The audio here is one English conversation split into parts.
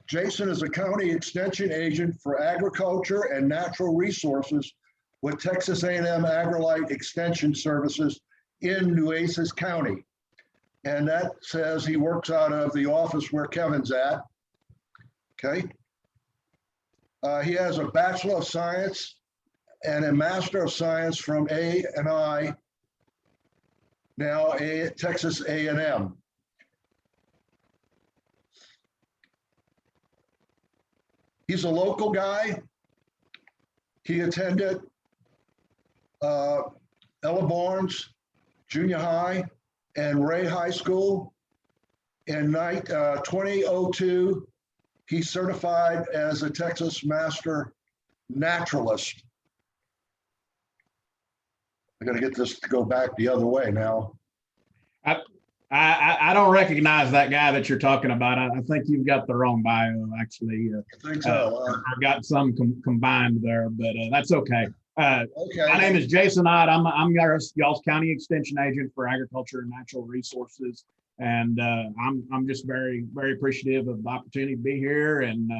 Jason is a county extension agent for agriculture and natural resources with Texas A&M AgriLight Extension Services in Nueces County. And that says he works out of the office where Kevin's at. Okay. He has a Bachelor of Science and a Master of Science from A&I, now Texas A&M. He's a local guy. He attended Ella Barnes Junior High and Ray High School. In 2002, he's certified as a Texas Master Naturalist. I got to get this to go back the other way now. I don't recognize that guy that you're talking about. I think you've got the wrong bio, actually. I think so. I've got some combined there, but that's okay. Okay. My name is Jason Ott. I'm y'all's county extension agent for agriculture and natural resources, and I'm just very, very appreciative of the opportunity to be here and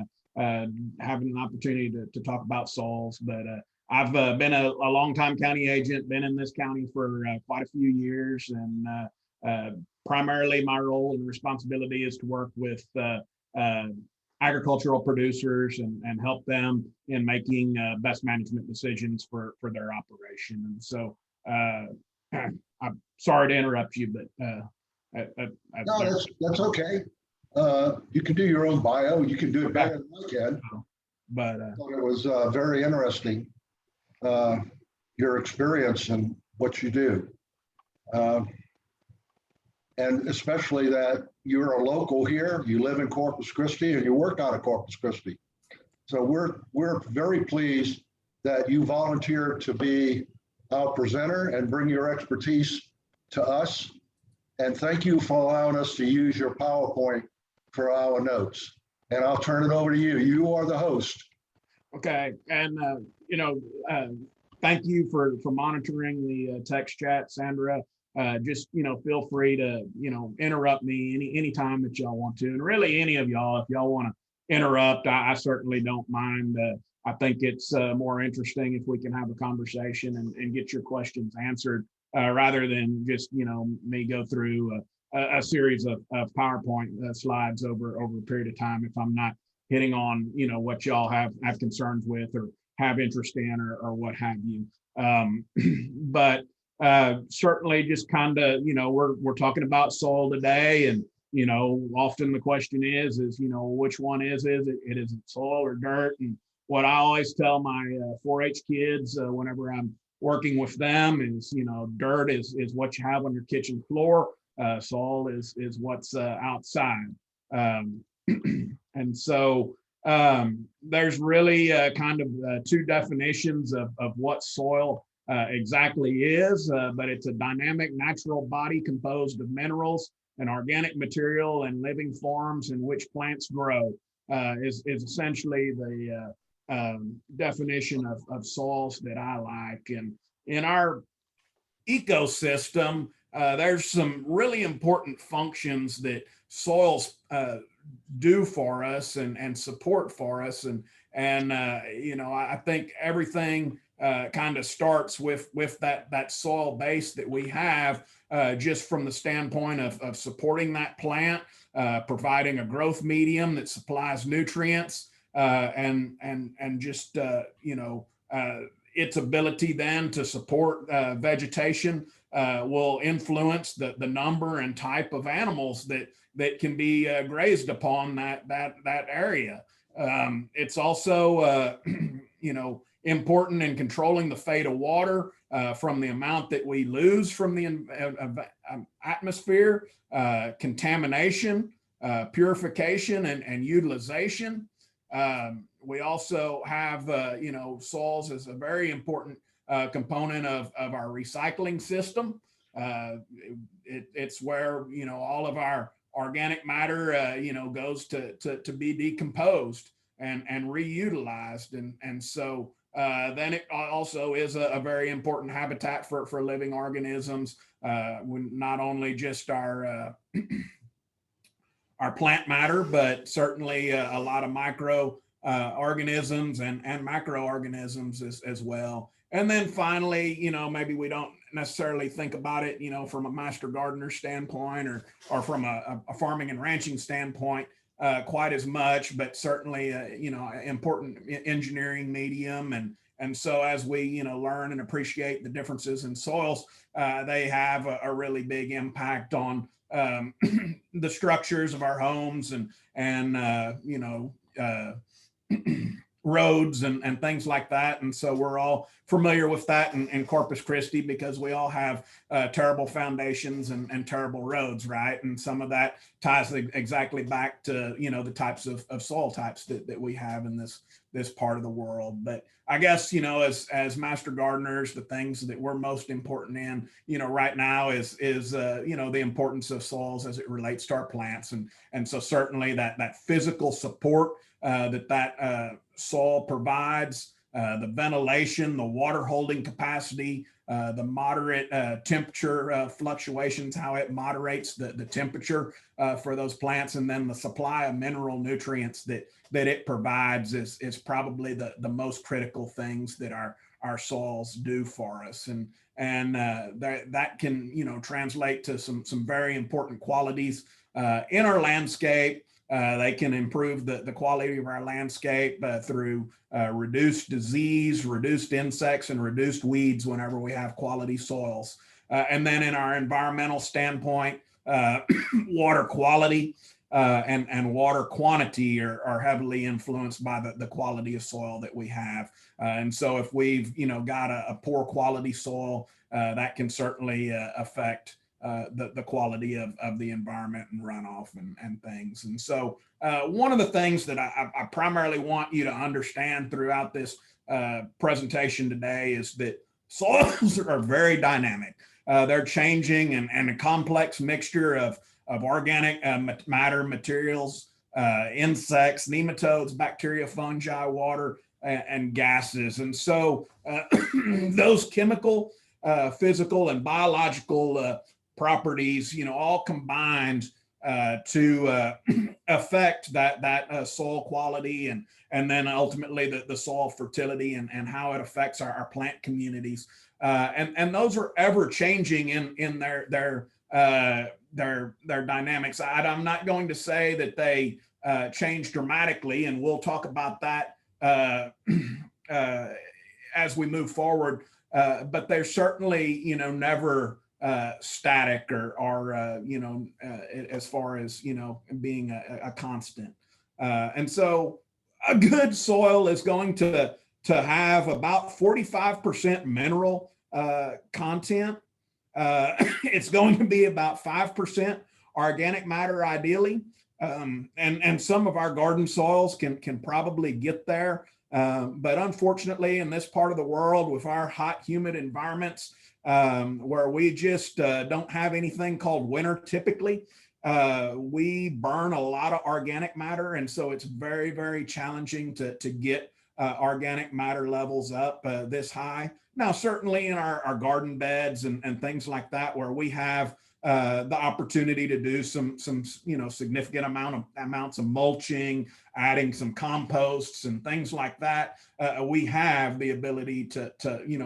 having an opportunity to talk about soils. But I've been a longtime county agent, been in this county for quite a few years, and primarily my role and responsibility is to work with agricultural producers and help them in making best management decisions for their operation. And so I'm sorry to interrupt you, but no, that's okay. You can do your own bio. You can do it better than I can. But I thought it was very interesting, your experience and what you do. And especially that you're a local here, you live in Corpus Christi and you work out of Corpus Christi. So we're very pleased that you volunteered to be our presenter and bring your expertise to us. And thank you for allowing us to use your PowerPoint for our notes. And I'll turn it over to you. You are the host. Okay, and thank you for monitoring the text chat, Sandra. Just feel free to interrupt me anytime that y'all want to, and really any of y'all, if y'all want to interrupt, I certainly don't mind. I think it's more interesting if we can have a conversation and get your questions answered rather than just me go through a series of PowerPoint slides over a period of time if I'm not hitting on what y'all have concerns with or have interest in or what have you. But certainly just kind of, we're talking about soil today, and, often the question is, which one is it? Is it soil or dirt? And what I always tell my 4-H kids whenever I'm working with them is, dirt is what you have on your kitchen floor. Soil is what's outside. And so there's really kind of two definitions of what soil exactly is, but it's a dynamic natural body composed of minerals and organic material and living forms in which plants grow, is essentially the definition of soils that I like. And in our ecosystem, there's some really important functions that soils do for us and support for us. And I think everything kind of starts with that soil base that we have, just from the standpoint of supporting that plant, providing a growth medium that supplies nutrients, and just its ability then to support vegetation will influence the number and type of animals that can be grazed upon that area. It's also important in controlling the fate of water from the amount that we lose from the atmosphere, contamination, purification, and utilization. We also have, soils as a very important component of our recycling system. It's where, all of our organic matter, goes to be decomposed and reutilized. And so then it also is a very important habitat for living organisms, not only just our our plant matter, but certainly a lot of micro organisms and macroorganisms as well. And then finally, maybe we don't necessarily think about it, from a master gardener standpoint or from a farming and ranching standpoint quite as much, but certainly, important engineering medium. And so as we, learn and appreciate the differences in soils, they have a really big impact on the structures of our homes and roads and things like that. And so we're all familiar with that in Corpus Christi because we all have terrible foundations and terrible roads, right? And some of that ties exactly back to, the types of soil types that we have in this part of the world. But I guess, as master gardeners, the things that we're most important in, right now is the importance of soils as it relates to our plants. And so certainly that physical support that soil provides, the ventilation, the water holding capacity, the moderate temperature fluctuations, how it moderates the temperature for those plants, and then the supply of mineral nutrients that it provides is probably the most critical things that our soils do for us. And that can translate to some very important qualities in our landscape. They can improve the quality of our landscape through reduced disease, reduced insects, and reduced weeds whenever we have quality soils. And then in our environmental standpoint, water quality and water quantity are heavily influenced by the quality of soil that we have. And so if we've got a poor quality soil, that can certainly affect the quality of the environment and runoff and things. And so one of the things that I primarily want you to understand throughout this presentation today is that soils are very dynamic. They're changing and a complex mixture of organic matter, materials, insects, nematodes, bacteria, fungi, water, and gases. And so those chemical, physical, and biological properties, all combined to affect that soil quality and then ultimately the soil fertility and how it affects our plant communities. And those are ever changing in their dynamics. I'm not going to say that they change dramatically, and we'll talk about that as we move forward. But they're certainly, never static or as far as being a constant. And so a good soil is going to have about 45% mineral content. It's going to be about 5% organic matter ideally. And some of our garden soils can probably get there. But unfortunately, in this part of the world with our hot, humid environments, where we just don't have anything called winter typically, we burn a lot of organic matter. And so it's very, very challenging to get organic matter levels up this high. Now, certainly in our garden beds and things like that, where we have the opportunity to do some significant amounts of mulching, adding some composts and things like that, we have the ability to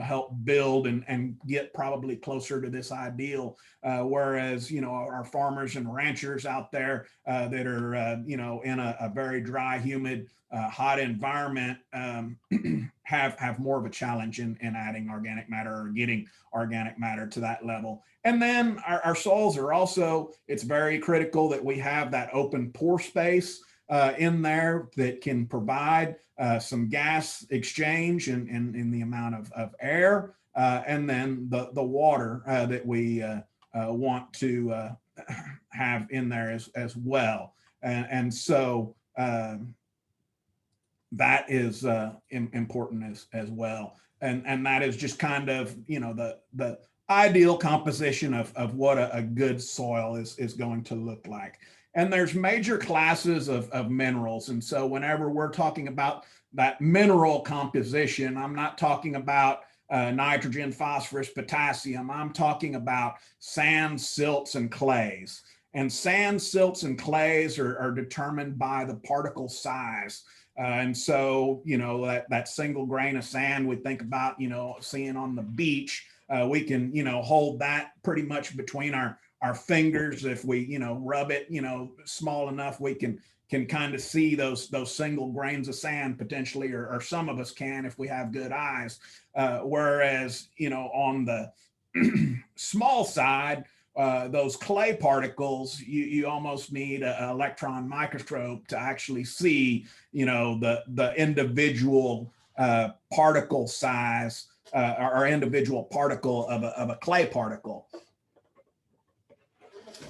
help build and get probably closer to this ideal. Whereas our farmers and ranchers out there that are in a very dry, humid, hot environment have more of a challenge in adding organic matter or getting organic matter to that level. And then our soils are also, it's very critical that we have that open pore space in there that can provide some gas exchange in the amount of air and then the water that we want to have in there as well. And so that is important as well. And that is just kind of, the ideal composition of what a good soil is going to look like. And there's major classes of minerals. And so whenever we're talking about that mineral composition, I'm not talking about nitrogen, phosphorus, potassium. I'm talking about sands, silts, and clays. And sand, silts, and clays are determined by the particle size. And so, that single grain of sand we think about, seeing on the beach, we can, hold that pretty much between our fingers. If we, rub it, small enough, we can kind of see those single grains of sand potentially, or some of us can if we have good eyes. Whereas, on the small side, those clay particles, you almost need an electron microscope to actually see, the individual particle size, or individual particle of a clay particle.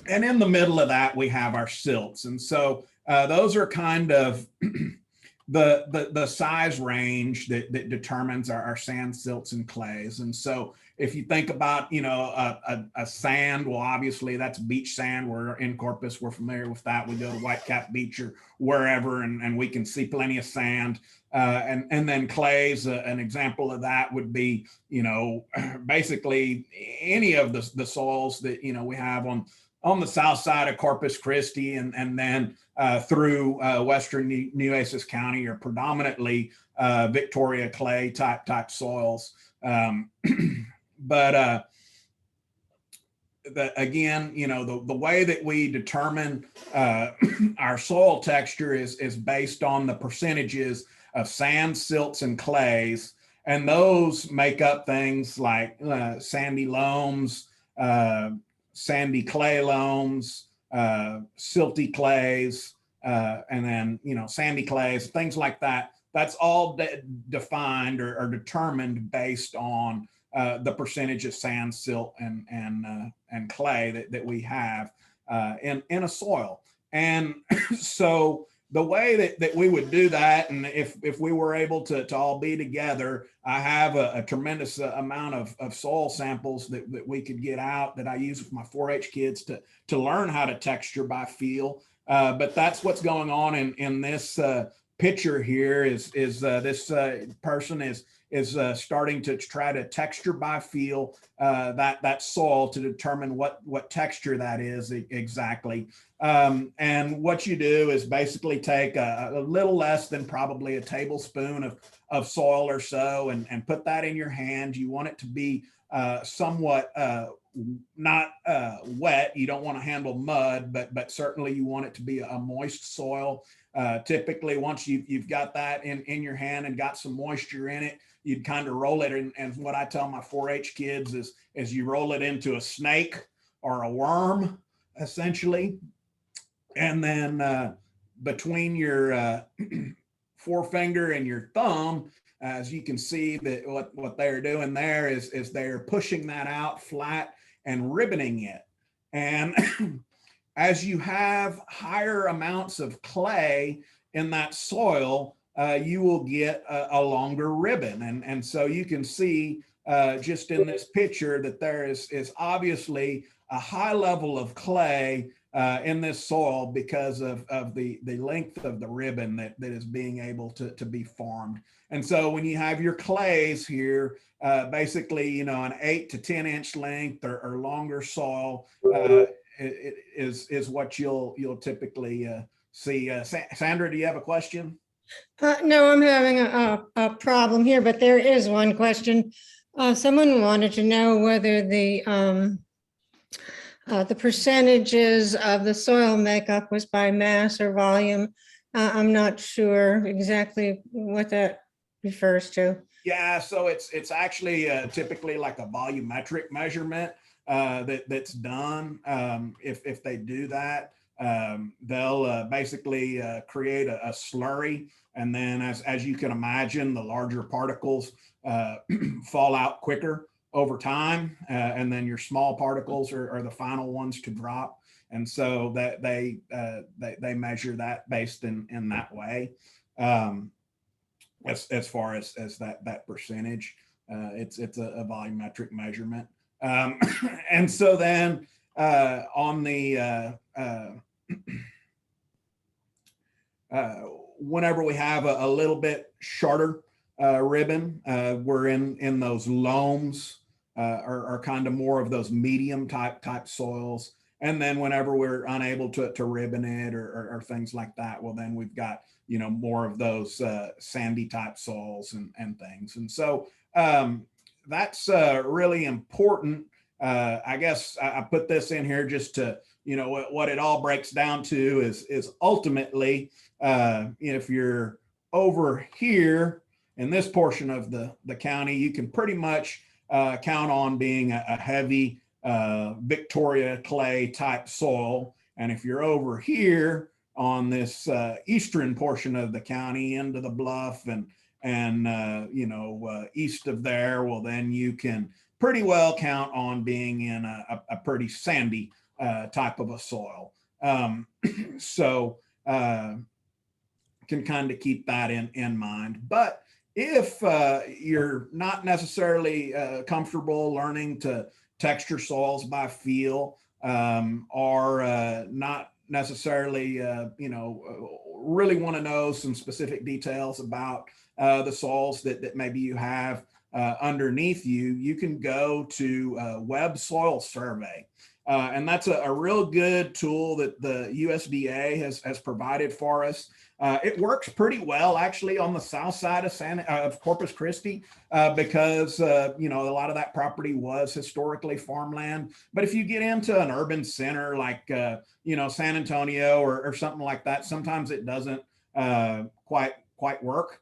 And in the middle of that, we have our silts. And so those are kind of the size range that determines our sand, silts, and clays. And so if you think about, a sand, well, obviously that's beach sand. We're in Corpus, we're familiar with that. We go to Whitecap Beach or wherever, and we can see plenty of sand. And then clays, an example of that would be, basically any of the soils that, we have on the south side of Corpus Christi, and then through western Nueces County, are predominantly Victoria clay type soils. But again, the way that we determine our soil texture is based on the percentages of sand, silts, and clays. And those make up things like sandy loams, sandy clay loams, silty clays, and then, sandy clays, things like that. That's all defined or determined based on the percentage of sand, silt, and clay that we have in a soil. And so the way that we would do that, and if we were able to all be together, I have a tremendous amount of soil samples that we could get out that I use with my 4-H kids to learn how to texture by feel. But that's what's going on in this picture here. Is this person is starting to try to texture by feel that soil to determine what texture that is exactly. And what you do is basically take a little less than probably a tablespoon of soil or so, and put that in your hand. You want it to be somewhat not wet. You don't want to handle mud, but certainly you want it to be a moist soil. Typically, once you've got that in your hand and got some moisture in it, you'd kind of roll it. And what I tell my 4-H kids is you roll it into a snake or a worm, essentially. And then between your forefinger and your thumb, as you can see, that what they're doing there is they're pushing that out flat and ribboning it. And as you have higher amounts of clay in that soil, you will get a longer ribbon. And so you can see just in this picture that there is obviously a high level of clay in this soil because of the length of the ribbon that is being able to be formed. And so when you have your clays here, basically, an 8 to 10 inch length or longer soil is what you'll typically see. Sandra, do you have a question? No, I'm having a problem here, but there is one question. Someone wanted to know whether the percentages of the soil makeup was by mass or volume. I'm not sure exactly what that refers to. Yeah, so it's actually typically like a volumetric measurement that's done. If they do that, they'll basically create a slurry, and then as you can imagine, the larger particles fall out quicker over time, and then your small particles are the final ones to drop. And so that they measure that based in that way. As far as that percentage, it's a volumetric measurement. And so then on the whenever we have a little bit shorter ribbon, we're in those loams, are kind of more of those medium type soils. And then whenever we're unable to ribbon it or things like that, well, then we've got, more of those sandy type soils and things. And so that's really important. I guess I put this in here just to, what it all breaks down to is ultimately, if you're over here in this portion of the county, you can pretty much count on being a heavy Victoria clay type soil. And if you're over here on this eastern portion of the county into the bluff and east of there, well, then you can pretty well count on being in a pretty sandy type of a soil. So can kind of keep that in mind. But if you're not necessarily comfortable learning to texture soils by feel, or not necessarily, really want to know some specific details about the soils that maybe you have underneath you, you can go to Web Soil Survey. And that's a real good tool that the USDA has provided for us. It works pretty well actually on the south side of Corpus Christi because a lot of that property was historically farmland. But if you get into an urban center like San Antonio or something like that, sometimes it doesn't quite work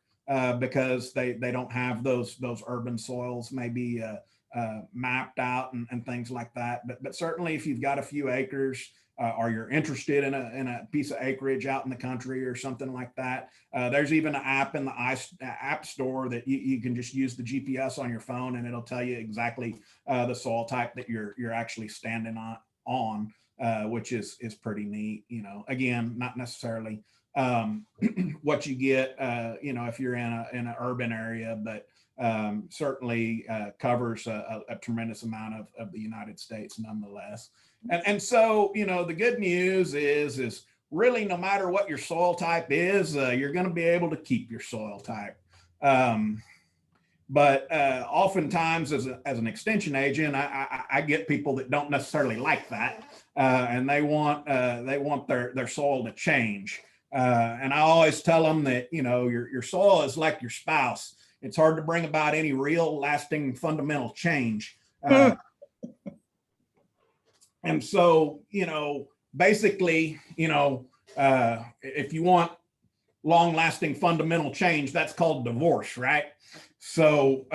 because they don't have those urban soils maybe mapped out and things like that. But certainly if you've got a few acres or you're interested in a piece of acreage out in the country or something like that, there's even an app in the app store that you can just use the GPS on your phone and it'll tell you exactly the soil type that you're actually standing on, which is pretty neat. Again, not necessarily what you get, if you're in an urban area, but certainly covers a tremendous amount of the United States nonetheless. And so, the good news is really no matter what your soil type is, you're going to be able to keep your soil type. But oftentimes as an extension agent, I get people that don't necessarily like that. And they want their soil to change. And I always tell them that, your soil is like your spouse. It's hard to bring about any real lasting fundamental change. And so, basically, if you want long lasting fundamental change, that's called divorce, right? So,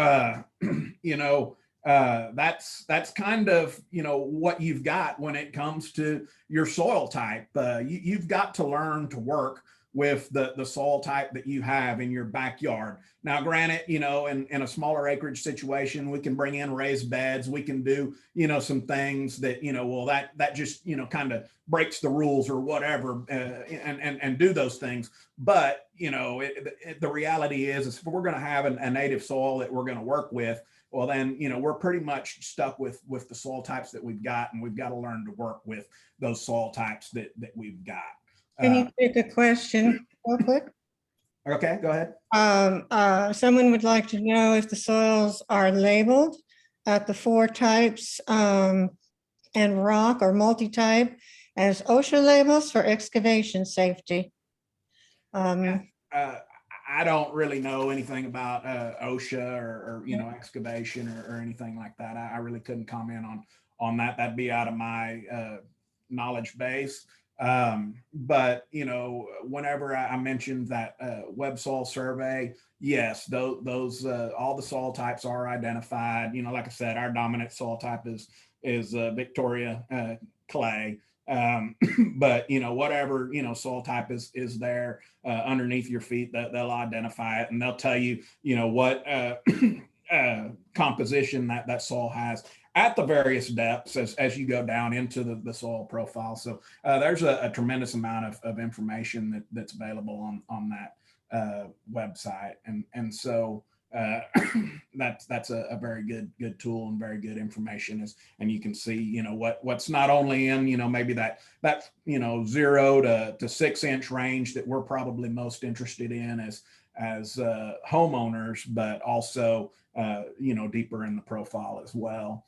that's kind of, what you've got when it comes to your soil type. You've got to learn to work with the soil type that you have in your backyard. Now, granted, in a smaller acreage situation, we can bring in raised beds. We can do, some things that, that just, kind of breaks the rules or whatever, and do those things. But, the reality is if we're going to have a native soil that we're going to work with, well, then, we're pretty much stuck with the soil types that we've got, and we've got to learn to work with those soil types that we've got. Can you take a question real quick? Okay, go ahead. Someone would like to know if the soils are labeled at the 4 types and rock or multi-type as OSHA labels for excavation safety. I don't really know anything about OSHA or excavation or anything like that. I really couldn't comment on that. That'd be out of my knowledge base. But whenever I mentioned that web soil survey, yes, those all the soil types are identified. Like I said, our dominant soil type is Victoria clay. But whatever soil type is there underneath your feet, that they'll identify it and they'll tell you what composition that soil has at the various depths as you go down into the soil profile. So there's a tremendous amount of information that's available on that website. And so that's a very good tool and very good information and you can see, what's not only in, maybe that 0 to 6 inch range that we're probably most interested in as homeowners, but also, deeper in the profile as well.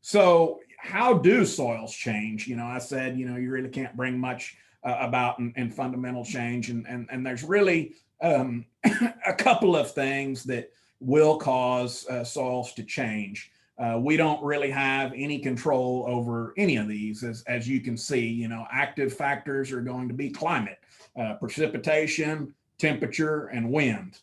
So how do soils change? I said, you really can't bring much about in fundamental change. And there's really a couple of things that will cause soils to change. We don't really have any control over any of these, as you can see. Active factors are going to be climate, precipitation, temperature, and wind.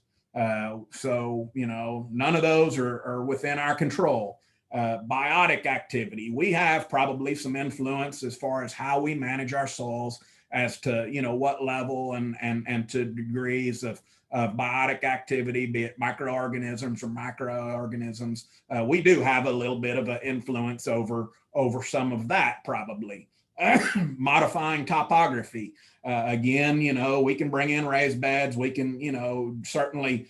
So none of those are within our control. Biotic activity, we have probably some influence as far as how we manage our soils as to what level and to degrees of biotic activity, be it microorganisms or macroorganisms. We do have a little bit of an influence over some of that, probably. Modifying topography. Again, we can bring in raised beds. We can, certainly,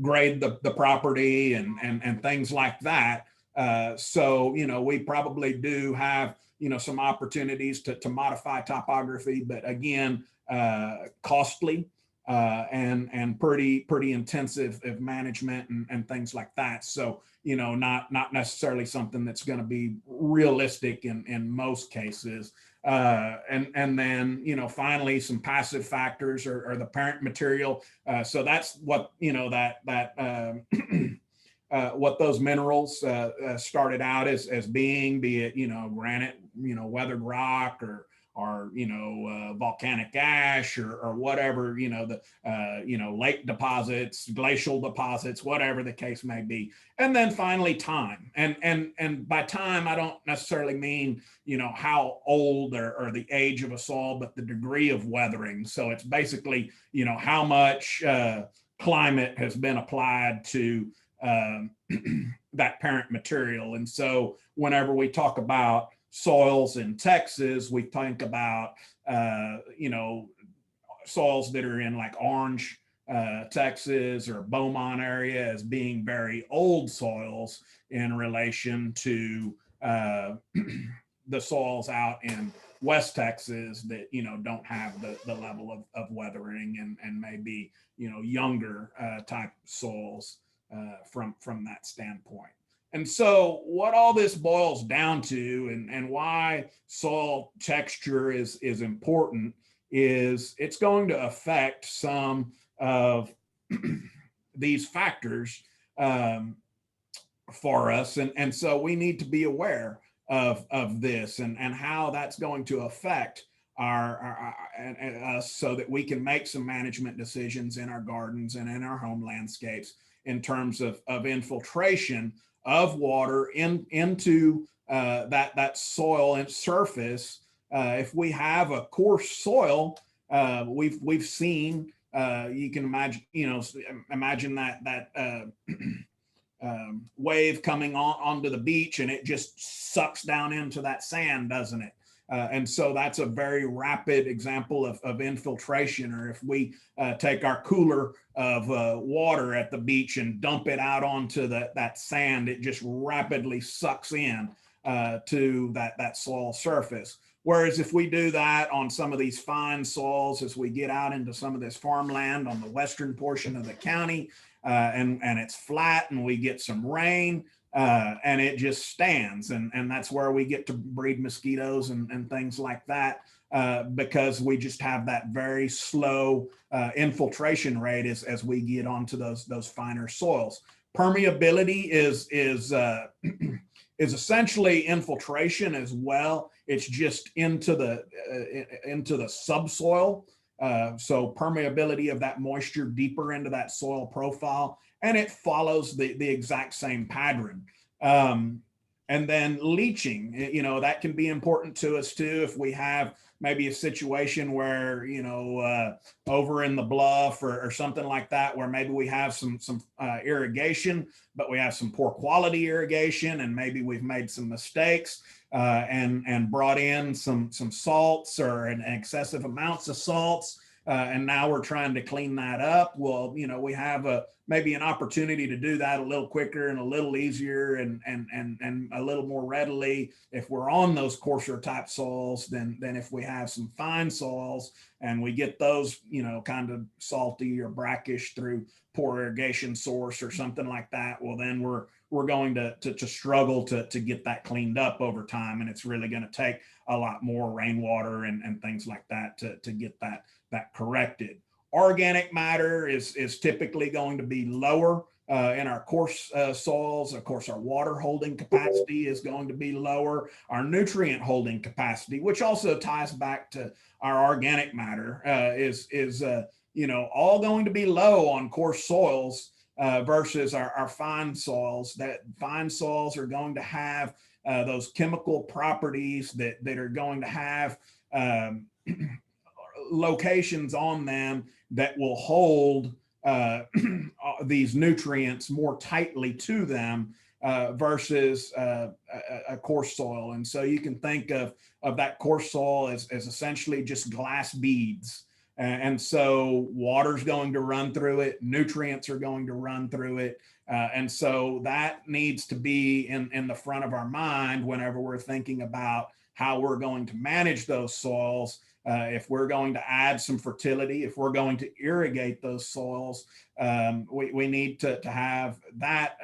grade the property and things like that. So, we probably do have, some opportunities to modify topography, but again, costly and pretty intensive of management and things like that. So, not necessarily something that's going to be realistic in most cases. And then, finally, some passive factors are the parent material. So that's what, what those minerals started out as being, be it, granite, weathered rock or volcanic ash or whatever, lake deposits, glacial deposits, whatever the case may be. And then finally time. And by time, I don't necessarily mean, how old or the age of a soil, but the degree of weathering. So it's basically, how much climate has been applied to that parent material. And so whenever we talk about soils in Texas, we think about, soils that are in like Orange, Texas or Beaumont area as being very old soils in relation to the soils out in West Texas that, don't have the level of weathering and maybe, younger type soils from that standpoint. And so what all this boils down to and why soil texture is important is it's going to affect some of these factors for us. And so we need to be aware of this and how that's going to affect us so that we can make some management decisions in our gardens and in our home landscapes in terms of infiltration of water into that soil and surface. If we have a coarse soil, we've seen, you can imagine that wave coming onto the beach and it just sucks down into that sand, doesn't it? And so that's a very rapid example of infiltration. Or if we take our cooler of water at the beach and dump it out onto that sand, it just rapidly sucks in to that soil surface. Whereas if we do that on some of these fine soils, as we get out into some of this farmland on the western portion of the county, and it's flat and we get some rain, and it just stands. And that's where we get to breed mosquitoes and things like that, because we just have that very slow infiltration rate as we get onto those finer soils. Permeability is essentially infiltration as well. It's just into the subsoil. So permeability of that moisture deeper into that soil profile, and it follows the exact same pattern. And then leaching, that can be important to us too. If we have maybe a situation where, over in the bluff or something like that, where maybe we have some irrigation, but we have some poor quality irrigation, and maybe we've made some mistakes and brought in some salts or an excessive amounts of salts. And now we're trying to clean that up. Well, we have a maybe an opportunity to do that a little quicker and a little easier and a little more readily if we're on those coarser type soils than if we have some fine soils and we get those, you know, kind of salty or brackish through poor irrigation source or something like that. Well, then we're going to struggle to get that cleaned up over time, and it's really going to take a lot more rainwater and things like that to get that corrected. Organic matter is typically going to be lower in our coarse soils. Of course, our water holding capacity is going to be lower. Our nutrient holding capacity, which also ties back to our organic matter, is you know, all going to be low on coarse soils versus our fine soils. That fine soils are going to have those chemical properties that are going to have locations on them that will hold these nutrients more tightly to them versus a coarse soil. And so you can think of that coarse soil as essentially just glass beads. And so water's going to run through it, nutrients are going to run through it. And so that needs to be in the front of our mind whenever we're thinking about how we're going to manage those soils. If we're going to add some fertility, if we're going to irrigate those soils, we need to have that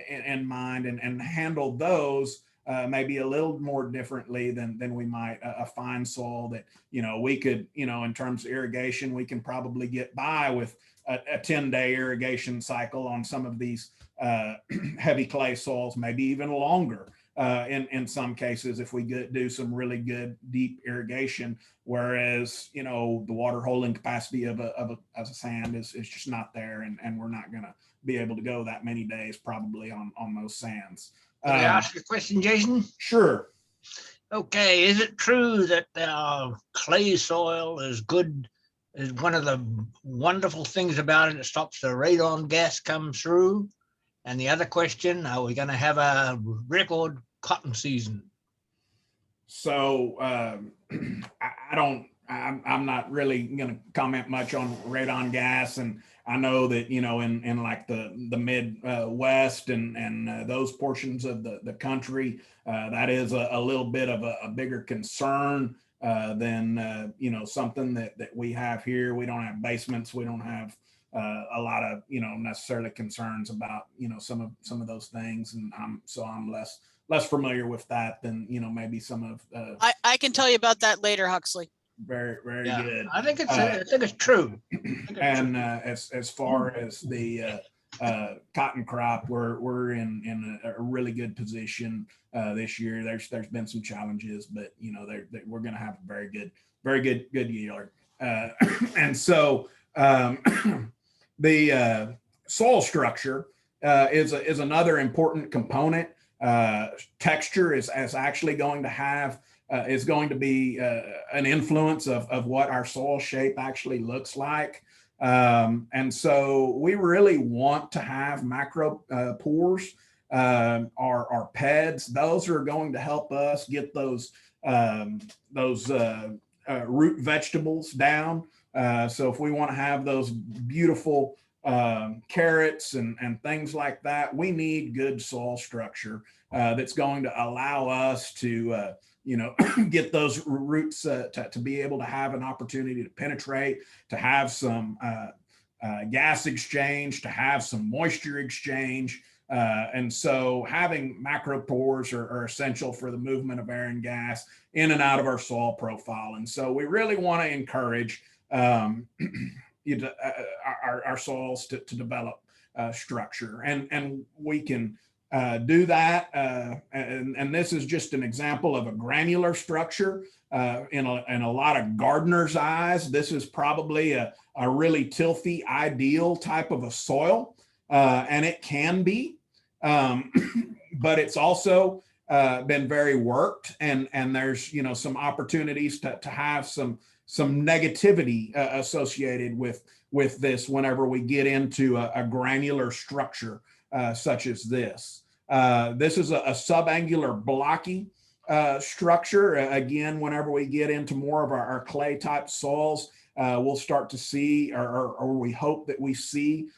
in mind and handle those maybe a little more differently than we might a fine soil that, you know, we could, you know, in terms of irrigation, we can probably get by with a 10-day irrigation cycle on some of these heavy clay soils, maybe even longer. In some cases, if we do some really good deep irrigation, whereas, you know, the water holding capacity of a sand is just not there, and we're not going to be able to go that many days probably on those sands. Can I ask a question, Jason? Sure. Okay, is it true that clay soil is good? Is one of the wonderful things about it, it stops the radon gas come through? And the other question, are we going to have a record cotton season? So I'm not really going to comment much on radon gas. And I know that, you know, in like the Midwest and those portions of the country, that is a little bit of a bigger concern than, you know, something that we have here. We don't have basements. We don't have a lot of, you know, necessarily concerns about, you know, some of those things. And I'm less familiar with that than, you know, maybe some of I can tell you about that later, Huxley. very Yeah, good. I think it's true. And as far as the cotton crop, we're in a really good position this year. There's been some challenges, but, you know, we're going to have a very good yield. And so the soil structure is another important component. Texture is actually going to have is going to be an influence of what our soil shape actually looks like. And so we really want to have macro pores, our PEDs. Those are going to help us get those root vegetables down. So if we want to have those beautiful carrots and things like that, we need good soil structure that's going to allow us to you know, get those roots to be able to have an opportunity to penetrate, to have some gas exchange, to have some moisture exchange. And so having macropores are essential for the movement of air and gas in and out of our soil profile. And so we really want to encourage our soils to develop structure, and we can do that. And this is just an example of a granular structure. In a lot of gardeners' eyes, this is probably a really tilthy, ideal type of a soil. And it can be, but it's also been very worked, and there's, you know, some opportunities to have some negativity associated with this whenever we get into a granular structure such as this. This is a subangular blocky structure. Again, whenever we get into more of our clay type soils, we'll start to see, or we hope that we see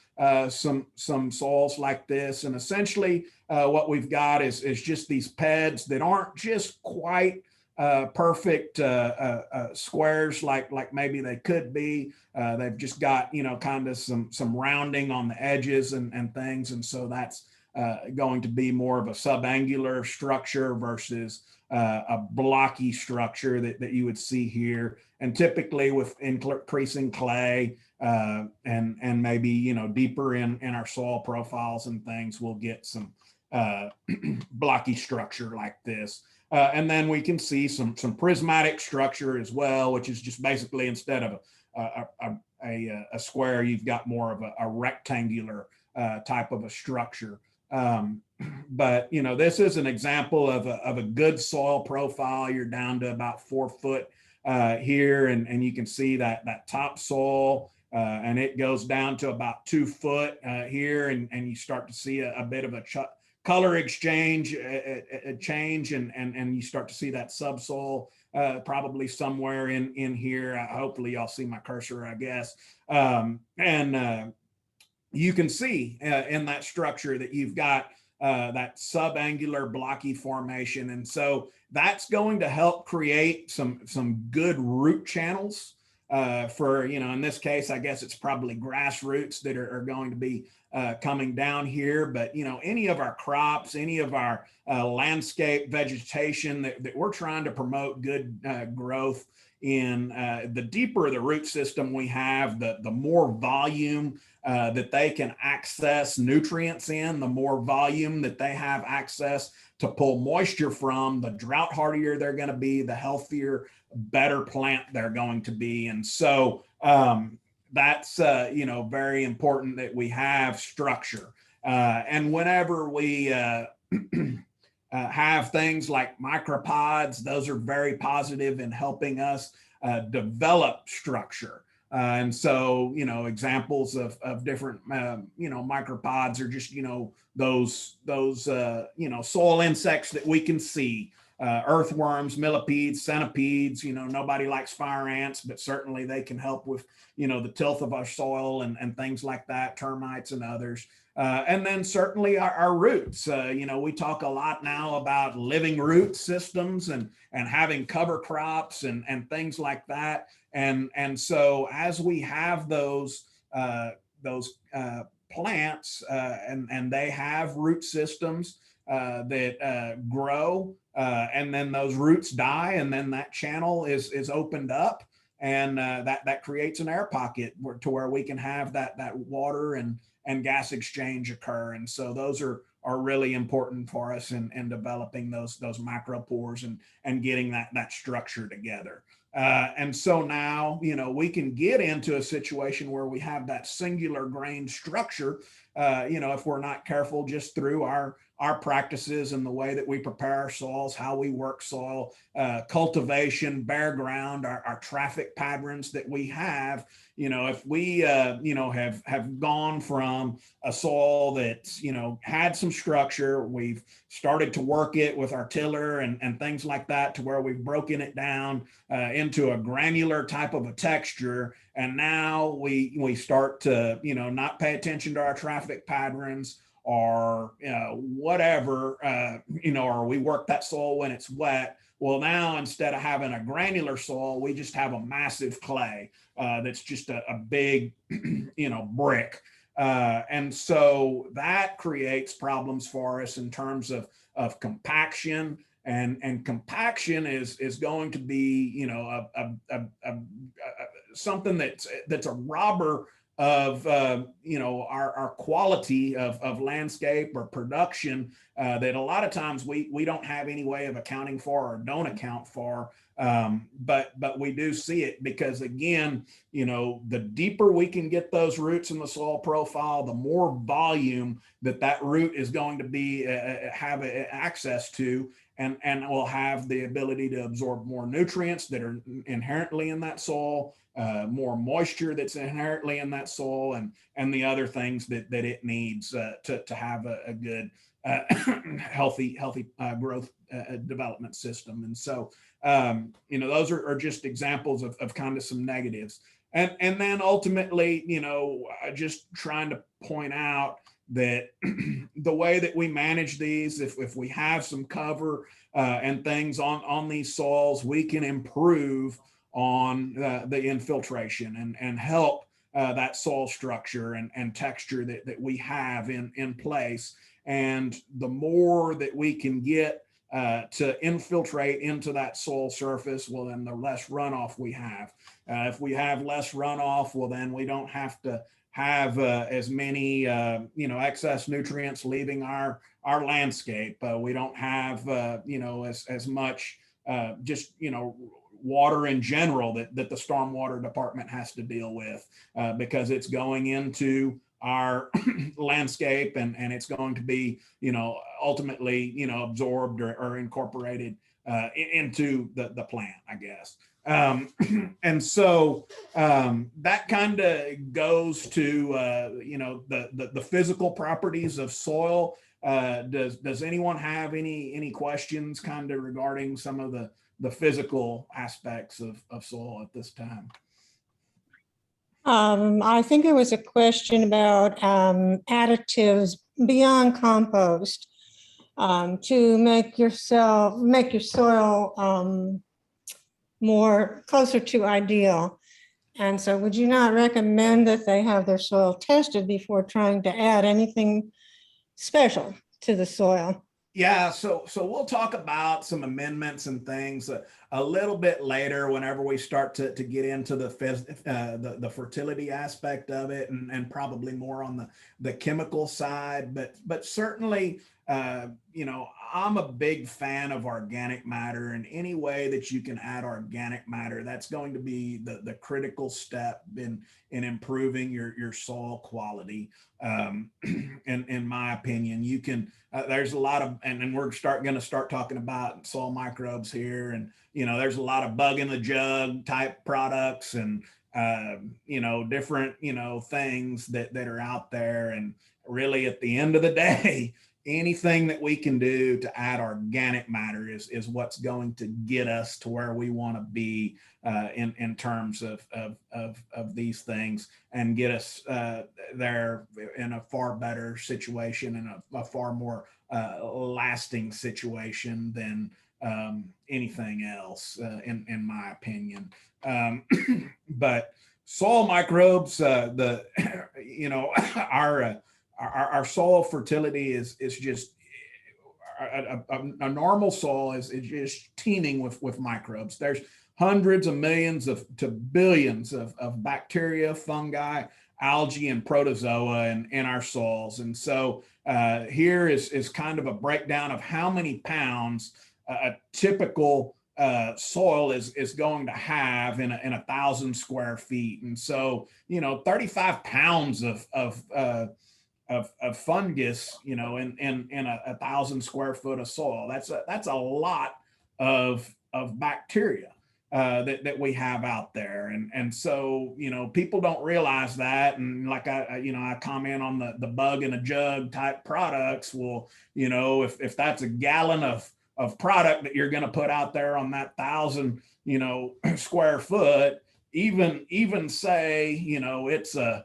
some soils like this. And essentially what we've got is just these PEDs that aren't just quite perfect squares like maybe they could be. They've just got, kind of some rounding on the edges and things. And so that's going to be more of a subangular structure versus a blocky structure that you would see here. And typically with increasing clay and maybe, deeper in our soil profiles and things, we'll get some blocky structure like this. And then we can see some prismatic structure as well, which is just basically instead of a square, you've got more of a rectangular type of a structure. But this is an example of a good soil profile. You're down to about 4 foot here, and you can see that top soil, and it goes down to about 2 foot here, and you start to see a bit of a color exchange, a change, and you start to see that subsoil probably somewhere in here. Hopefully y'all see my cursor, I guess. You can see in that structure that you've got that subangular blocky formation. And so that's going to help create some good root channels for, in this case, I guess it's probably grass roots that are going to be coming down here. But, any of our crops, any of our landscape vegetation that we're trying to promote good growth in, the deeper the root system we have, the more volume that they can access nutrients in, the more volume that they have access to pull moisture from, the drought hardier they're going to be, the healthier, better plant they're going to be. And so that's, very important that we have structure. And whenever we have things like micropods, those are very positive in helping us develop structure. And so, examples of different, micropods are just, those soil insects that we can see, earthworms, millipedes, centipedes. Nobody likes fire ants, but certainly they can help with, the tilth of our soil and things like that, termites and others. And then certainly our roots. We talk a lot now about living root systems and having cover crops and things like that. And so as we have those plants and they have root systems that grow, and then those roots die, and then that channel is opened up, and that creates an air pocket to where we can have that water and gas exchange occur. And so those are really important for us in developing those micropores and getting that structure together. And so now, we can get into a situation where we have that singular grain structure, if we're not careful, just through our practices and the way that we prepare our soils, how we work soil, cultivation, bare ground, our traffic patterns that we have. If we, have gone from a soil that's, had some structure, we've started to work it with our tiller and things like that to where we've broken it down into a granular type of a texture. And now we start to, not pay attention to our traffic patterns or whatever, or we work that soil when it's wet. Well, now instead of having a granular soil, we just have a massive clay that's just a big, brick. And so that creates problems for us in terms of compaction. And compaction is going to be, something that's a robber of our quality of landscape or production that a lot of times we don't have any way of accounting for or don't account for, but we do see it because, again, the deeper we can get those roots in the soil profile, the more volume that root is going to be have access to, and will have the ability to absorb more nutrients that are inherently in that soil, more moisture that's inherently in that soil, and the other things that it needs to have a good healthy growth development system. And so those are just examples of kind of some negatives. and then ultimately, just trying to point out that the way that we manage these, if we have some cover and things on these soils, we can improve on the infiltration and help that soil structure and texture that we have in place. And the more that we can get to infiltrate into that soil surface, well, then the less runoff we have. If we have less runoff, well, then we don't have to have as many, excess nutrients leaving our landscape. We don't have, as much water in general that the stormwater department has to deal with because it's going into our landscape and it's going to be, ultimately, absorbed or incorporated into the plant, I guess. And so that kind of goes to, the physical properties of soil. Does anyone have any questions kind of regarding some of the physical aspects of soil at this time? I think there was a question about additives beyond compost to make your soil more closer to ideal. And so would you not recommend that they have their soil tested before trying to add anything special to the soil? Yeah, so we'll talk about some amendments and things a little bit later whenever we start to get into the fertility aspect of it and probably more on the chemical side, but certainly I'm a big fan of organic matter, and any way that you can add organic matter, that's going to be the critical step in improving your soil quality. In my opinion, you can there's a lot of and we're going to start talking about soil microbes here, and there's a lot of bug in the jug type products and different things that are out there, and really at the end of the day, anything that we can do to add organic matter is what's going to get us to where we want to be in terms of these things, and get us there in a far better situation and a far more lasting situation than anything else, in my opinion. But soil microbes, our soil fertility is just a normal soil is just teeming with microbes. There's hundreds of millions to billions of bacteria, fungi, algae, and protozoa in our soils. And so here is kind of a breakdown of how many pounds a typical soil is going to have in 1,000 square feet. And so 35 pounds of fungus, in 1,000 square foot of soil. That's a lot of bacteria that we have out there, and so people don't realize that. And like I comment on the bug in a jug type products. Well, if that's a gallon of product that you're going to put out there on that 1,000 square foot, even say it's a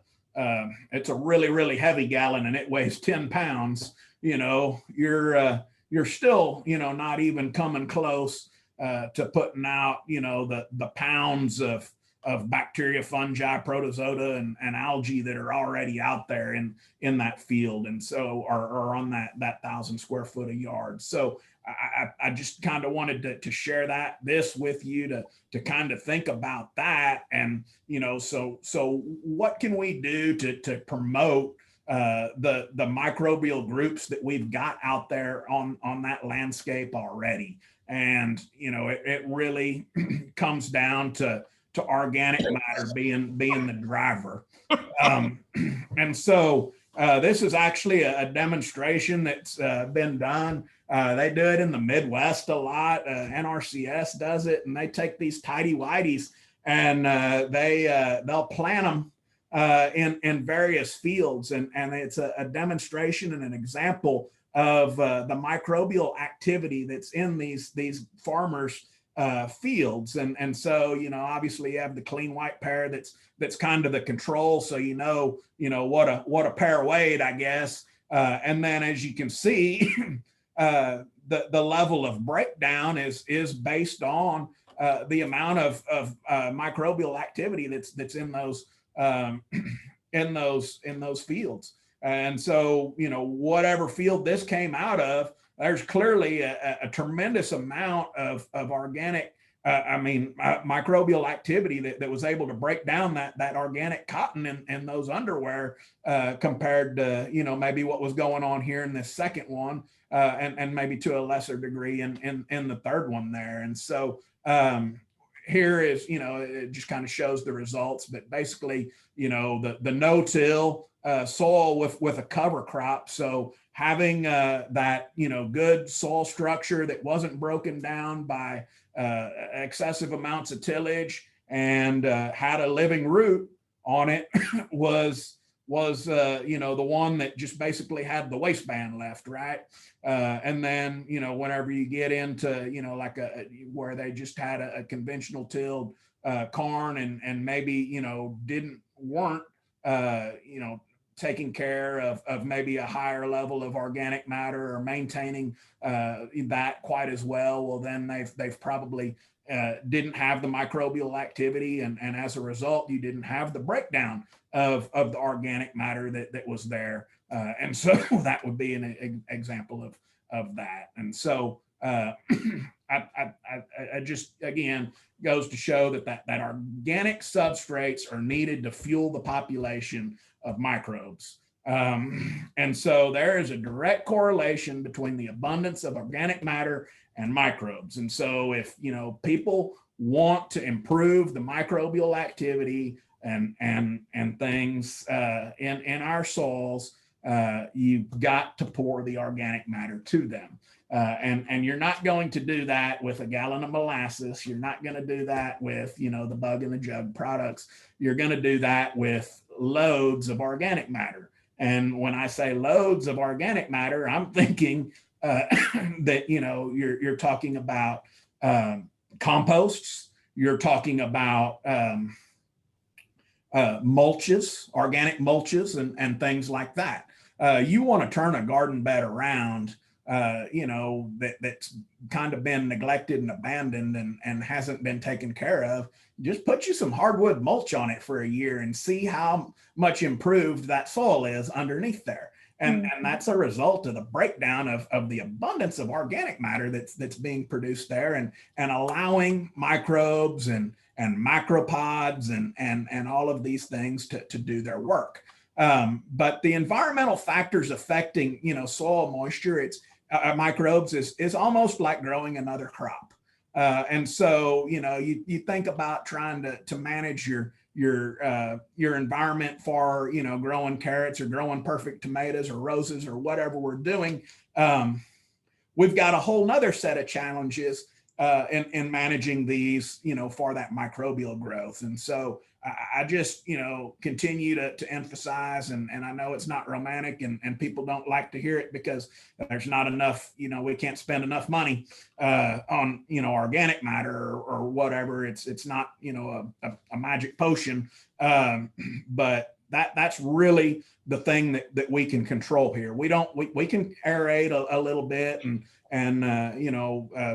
really, really heavy gallon and it weighs 10 pounds, you're still, not even coming close to putting out, the pounds of bacteria, fungi, protozoa, and algae that are already out there in that field. And so are on that 1,000 square foot a yard. So I just kind of wanted to share this with you to kind of think about that. And, so what can we do to promote the microbial groups that we've got out there on that landscape already? And, it really comes down to organic matter being the driver. And so this is actually a demonstration that's been done. They do it in the Midwest a lot. NRCS does it, and they take these tidy whities and they'll plant them in various fields, and it's a demonstration and an example of the microbial activity that's in these farmers' fields. And so, obviously you have the clean white pear that's kind of the control. So, what a pear weighed, I guess. And then as you can see, the level of breakdown is based on the amount of microbial activity that's in those in those fields. And so, whatever field this came out of, there's clearly a tremendous amount of organic, microbial activity that was able to break down that organic cotton in those underwear compared to, maybe what was going on here in this second one, and maybe to a lesser degree in the third one there. And so here is, it just kind of shows the results, but basically, the no-till soil with a cover crop. So having that, good soil structure that wasn't broken down by excessive amounts of tillage and had a living root on it was the one that just basically had the waistband left, right? And then, whenever you get into, like where they just had a conventional tilled corn and maybe, weren't, taking care of maybe a higher level of organic matter or maintaining that quite as well, well, then they've probably didn't have the microbial activity, and as a result, you didn't have the breakdown of the organic matter that was there. And so that would be an example of that. And so I just, again, goes to show that organic substrates are needed to fuel the population of microbes. And so there is a direct correlation between the abundance of organic matter and microbes. And so if, people want to improve the microbial activity and things in our soils, you've got to pour the organic matter to them. And you're not going to do that with a gallon of molasses. You're not going to do that with, the bug in the jug products. You're going to do that with loads of organic matter. And when I say loads of organic matter, I'm thinking that, you're talking about composts, you're talking about mulches, organic mulches, and things like that. You want to turn a garden bed around, that's kind of been neglected and abandoned and hasn't been taken care of. Just put you some hardwood mulch on it for a year and see how much improved that soil is underneath there. And that's a result of the breakdown of the abundance of organic matter that's being produced there, and allowing microbes and micropods and all of these things to do their work. But the environmental factors affecting, soil moisture, it's microbes is almost like growing another crop. And so, you think about trying to manage your environment for, growing carrots or growing perfect tomatoes or roses or whatever we're doing. We've got a whole nother set of challenges in managing these, for that microbial growth. And so I just, continue to emphasize, and I know it's not romantic and people don't like to hear it because there's not enough, we can't spend enough money on, organic matter or whatever. It's not, a magic potion. But that's really the thing that we can control here. We can aerate a little bit and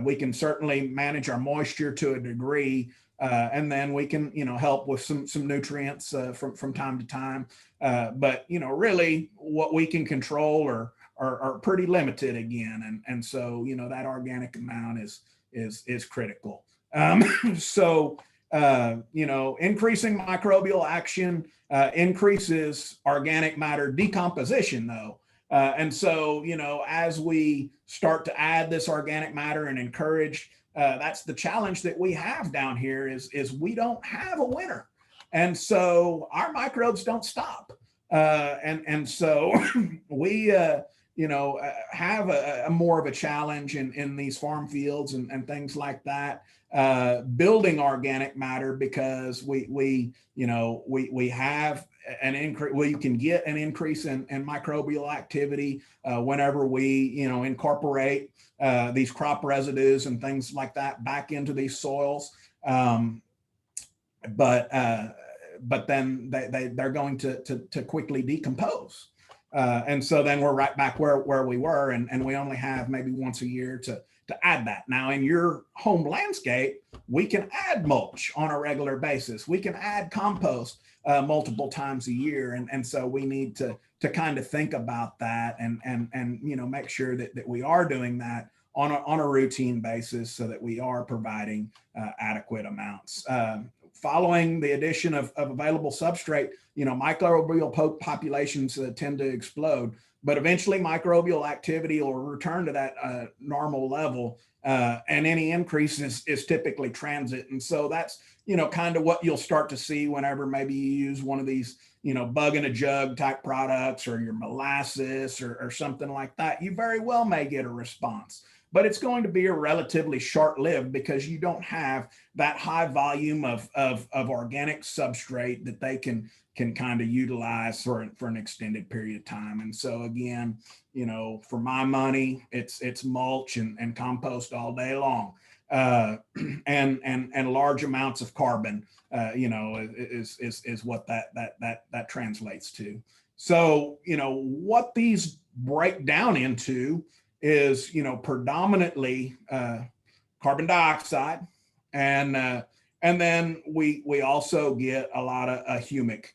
we can certainly manage our moisture to a degree. And then we can, help with some nutrients from time to time. But, really what we can control are pretty limited again. And so, that organic amount is critical. So, increasing microbial action increases organic matter decomposition though. And so, as we start to add this organic matter and encourage that's the challenge that we have down here is we don't have a winter. And so our microbes don't stop. And so we, have a more of a challenge in these farm fields and things like that, building organic matter because we have an increase. Well, you can get an increase in microbial activity whenever we, incorporate these crop residues and things like that back into these soils. But then they're going to quickly decompose. And so then we're right back where we were, and we only have maybe once a year to add that. Now in your home landscape, we can add mulch on a regular basis. We can add compost multiple times a year. And so we need to kind of think about that and make sure that we are doing that on a routine basis so that we are providing adequate amounts. Following the addition of available substrate, microbial populations tend to explode, but eventually microbial activity will return to that normal level, and any increase is typically transit. And so that's, kind of what you'll start to see whenever maybe you use one of these, bug in a jug type products or your molasses or something like that. You very well may get a response, but it's going to be a relatively short-lived because you don't have that high volume of organic substrate that they can kind of utilize for an extended period of time. And so again, for my money, it's mulch and compost all day long, and large amounts of carbon, is what that translates to. So what these break down into is predominantly carbon dioxide, and then we also get a lot of humic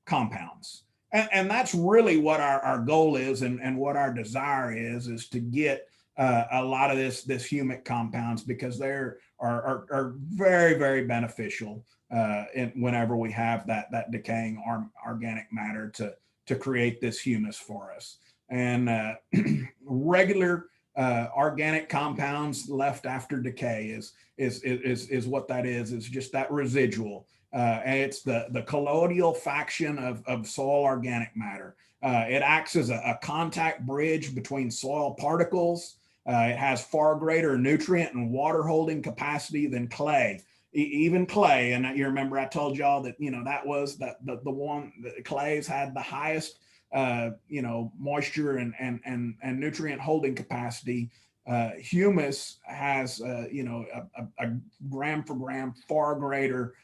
compounds, and that's really what our goal is, and what our desire is to get a lot of this humic compounds, because they are very, very beneficial whenever we have that decaying organic matter to create this humus for us. And regular organic compounds left after decay is what that is just that residual. And it's the colloidal fraction of soil organic matter. It acts as a contact bridge between soil particles. It has far greater nutrient and water holding capacity than clay. Even clay, and you remember I told y'all that that was the one that clays had the highest moisture and nutrient holding capacity. Humus has a gram for gram far greater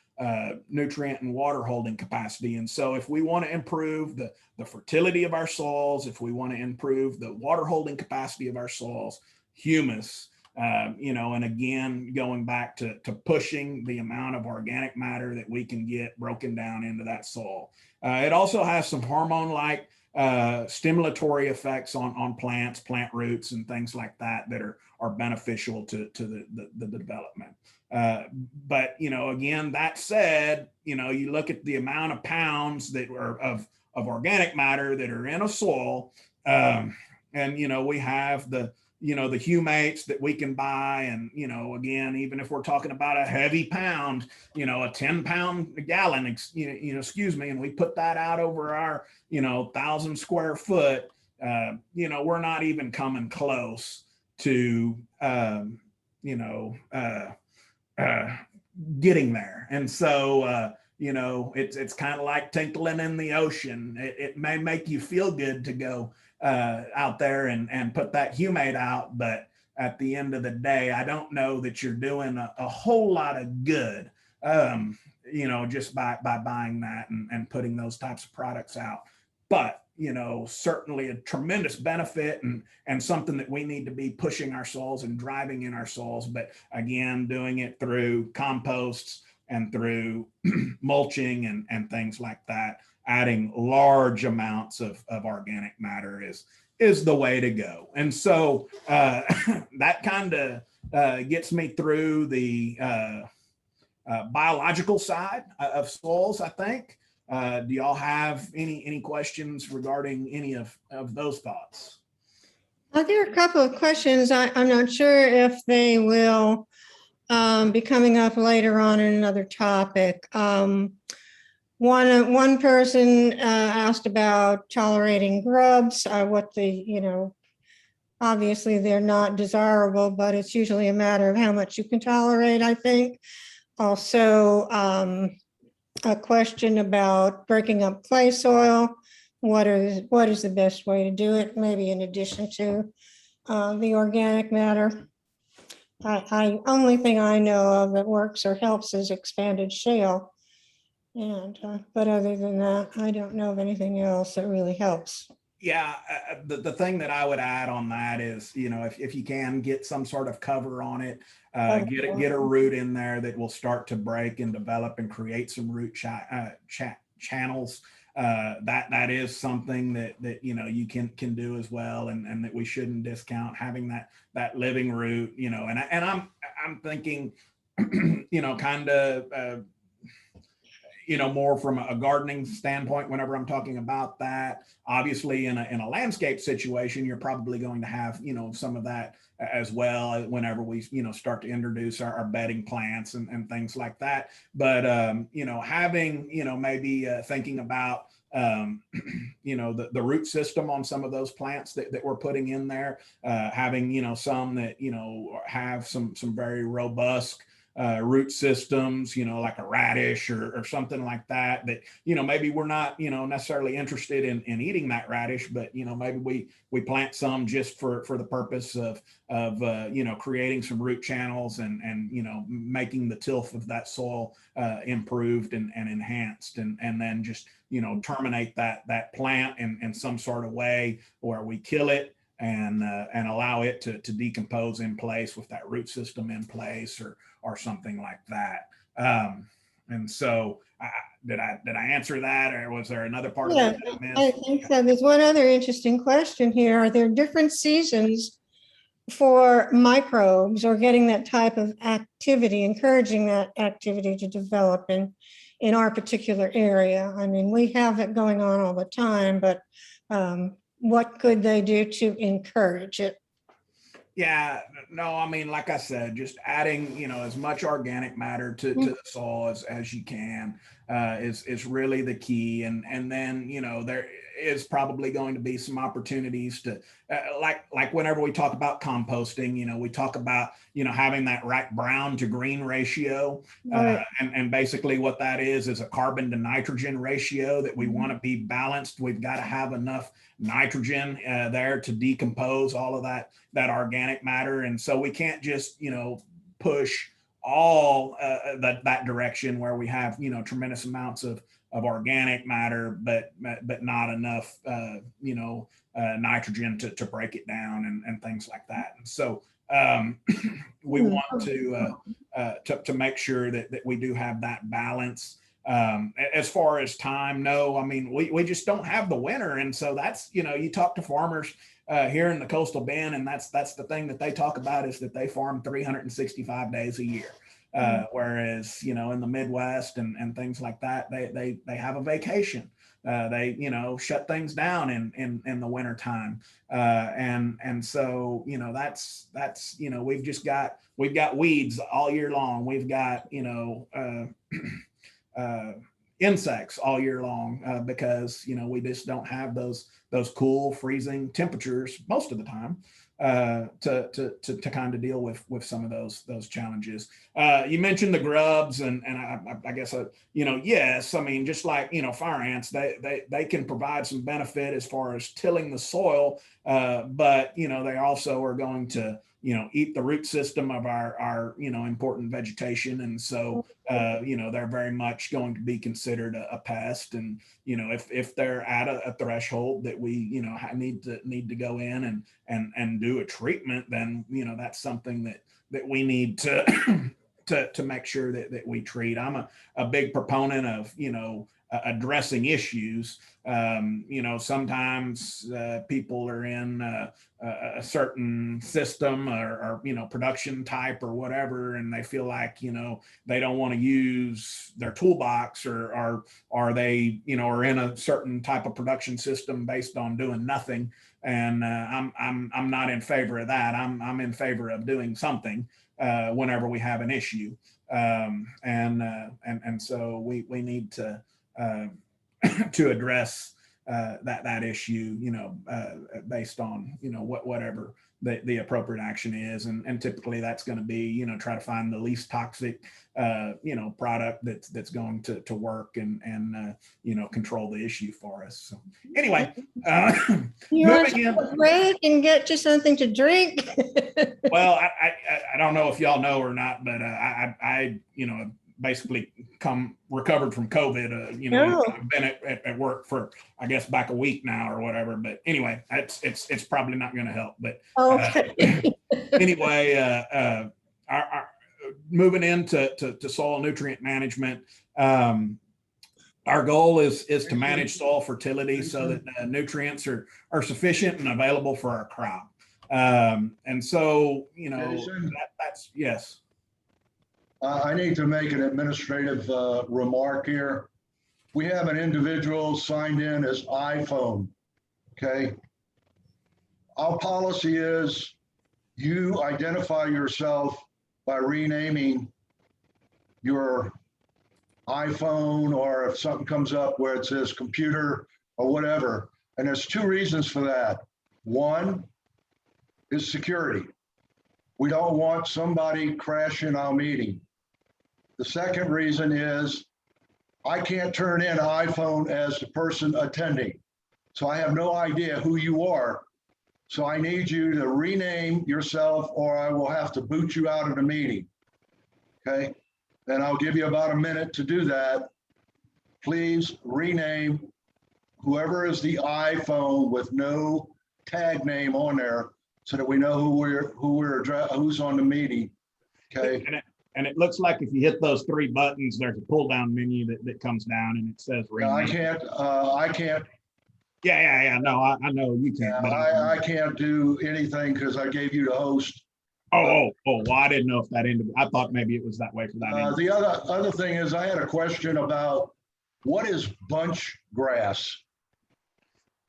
nutrient and water holding capacity. And so if we want to improve the fertility of our soils, if we want to improve the water holding capacity of our soils, humus, and again, going back to pushing the amount of organic matter that we can get broken down into that soil. It also has some hormone-like stimulatory effects on plants, plant roots, and things like that are beneficial to the development. But again, that said, you look at the amount of pounds that are of organic matter that are in a soil, and we have the humates that we can buy, and again, even if we're talking about a heavy pound, a 10-pound gallon, excuse me, and we put that out over our 1,000 square foot, we're not even coming close to getting there. And so it's kind of like tinkling in the ocean. It may make you feel good to go out there and put that humate out, but at the end of the day, I don't know that you're doing a whole lot of good, just by buying that and putting those types of products out. But certainly a tremendous benefit and something that we need to be pushing our soils and driving in our soils. But again, doing it through composts and through mulching and things like that, adding large amounts of organic matter is the way to go. And so that kind of gets me through the biological side of soils, I think. Do y'all have any questions regarding any of those thoughts? There are a couple of questions. I'm not sure if they will be coming up later on in another topic. One person asked about tolerating grubs, obviously they're not desirable, but it's usually a matter of how much you can tolerate, I think. Also, a question about breaking up clay soil. What is the best way to do it? Maybe in addition to the organic matter. Only thing I know of that works or helps is expanded shale. And, but other than that, I don't know of anything else that really helps. Yeah, the thing that I would add on that is, if you can get some sort of cover on it, get a root in there that will start to break and develop and create some root channels. That is something that you can do as well, and that we shouldn't discount having that living root. And I'm thinking, kind of. More from a gardening standpoint, whenever I'm talking about that. Obviously, in a landscape situation, you're probably going to have, some of that as well whenever we, start to introduce our bedding plants and things like that. But, having, maybe thinking about, the root system on some of those plants that we're putting in there, having, some that, have some very robust root systems, like a radish or something like that, maybe we're not, necessarily interested in eating that radish, but, maybe we plant some just for the purpose of creating some root channels and making the tilth of that soil improved and enhanced, and then just, terminate that plant in some sort of way where we kill it and allow it to decompose in place with that root system in place, or something like that. And so did I answer that, or was there another part of Yeah, that that I missed? I think so. There's one other interesting question here. Are there different seasons for microbes, or getting that type of activity, encouraging that activity to develop in our particular area? I mean, we have it going on all the time, but what could they do to encourage it? Yeah, no, I mean, like I said, just adding, as much organic matter to the soil as you can is really the key. And then, there is probably going to be some opportunities to, like whenever we talk about composting, we talk about, having that right brown to green ratio. And basically what that is a carbon to nitrogen ratio that we want to be balanced. We've got to have enough nitrogen there to decompose all of that organic matter. And so we can't just, push all that direction where we have, tremendous amounts of organic matter, but not enough, nitrogen to break it down and things like that. And so we want to make sure that we do have that balance. As far as time, no, I mean, we just don't have the winter. And so that's, you talk to farmers here in the coastal bend, and that's the thing that they talk about, is that they farm 365 days a year. Whereas, in the Midwest and things like that, they have a vacation. They, shut things down in the winter time. And so, that's, we've got weeds all year long. We've got, insects all year long because we just don't have those cool freezing temperatures most of the time to kind of deal with some of those challenges. You mentioned the grubs, and I guess yes, I mean, just like fire ants, they can provide some benefit as far as tilling the soil, but they also are going to eat the root system of our important vegetation. And so, they're very much going to be considered a pest. And, if they're at a threshold that we, need to go in and do a treatment, then, that's something that we need to, to make sure that we treat. I'm a big proponent of, addressing issues. Sometimes people are in a certain system or production type or whatever, and they feel like they don't want to use their toolbox, or they are in a certain type of production system based on doing nothing. And I'm not in favor of that. I'm in favor of doing something whenever we have an issue, and so we need to to address that issue, based on whatever the appropriate action is. And typically that's going to be, you know, try to find the least toxic, you know, product that's going to work and you know, control the issue for us. So anyway, You want moving in. to break and get you something to drink? Well, I don't know if y'all know or not, but I you know, basically recovered from COVID. You know, No. I've been at work for, I guess, back a week now or whatever. But anyway, it's probably not going to help. But Okay. anyway, our moving into soil nutrient management. Our goal is to manage soil fertility so that nutrients are sufficient and available for our crop. And so, you know, that's yes. I need to make an administrative remark here. We have an individual signed in as iPhone, okay? Our policy is you identify yourself by renaming your iPhone, or if something comes up where it says computer or whatever. And there's two reasons for that. One is security. We don't want somebody crashing our meeting. The second reason is I can't turn in iPhone as the person attending. So I have no idea who you are. So I need you to rename yourself or I will have to boot you out of the meeting. Okay? And I'll give you about a minute to do that. Please rename whoever is the iPhone with no tag name on there so that we know who's on the meeting. Okay? And it looks like if you hit those three buttons, there's a pull down menu that comes down and it says No, I can't. Yeah. No, I know you can't. But I can't do anything because I gave you the host. Well, I didn't know if that ended. I thought maybe it was that way for that. The other thing is I had a question about what is bunch grass?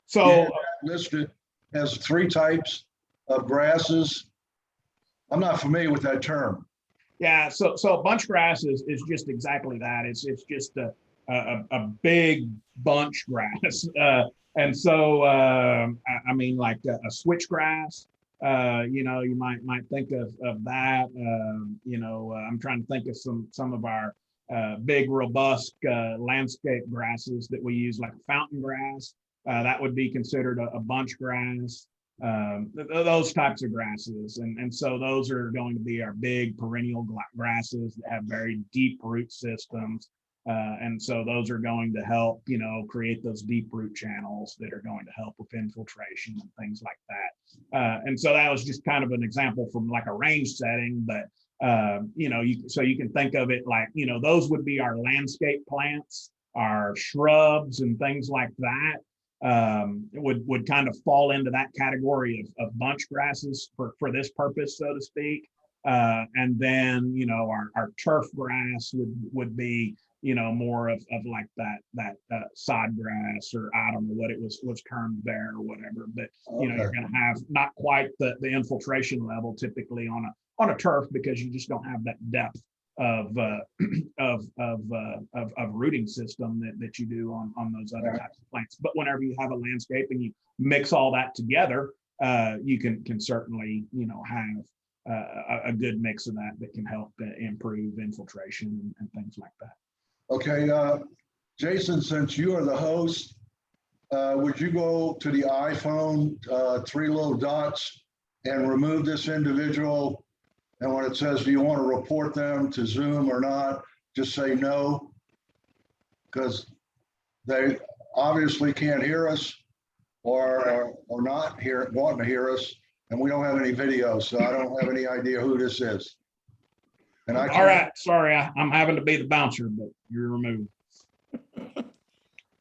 So listed as 3 types of grasses. I'm not familiar with that term. yeah, so bunch grass is just exactly that. It's just a big bunch grass. And so I mean, like a switchgrass. You know, you might think of that. You know, I'm trying to think of some of our big, robust landscape grasses that we use, like a fountain grass. That would be considered a bunch grass. Those types of grasses. And so those are going to be our big perennial grasses that have very deep root systems. And so those are going to help, you know, create those deep root channels that are going to help with infiltration and things like that. And so that was just kind of an example from like a range setting, but you know, so you can think of it like, you know, those would be our landscape plants, our shrubs and things like that. Would kind of fall into that category of bunch grasses for this purpose, so to speak. And then, you know, our turf grass would be, you know, more of like that sod grass, or I don't know what it was termed there or whatever, but you know, you're going to have not quite the infiltration level typically on a turf, because you just don't have that depth of rooting system that you do on those other types of plants. But whenever you have a landscape and you mix all that together, you can certainly, you know, have a good mix of that can help improve infiltration and things like that. Okay, Jason, since you are the host, would you go to the iPhone 3 little dots and remove this individual? And when it says, do you want to report them to Zoom or not, just say no, because they obviously can't hear us or not wanting to hear us, and we don't have any video, so I don't have any idea who this is. And All right, sorry, I'm having to be the bouncer, but you're removed.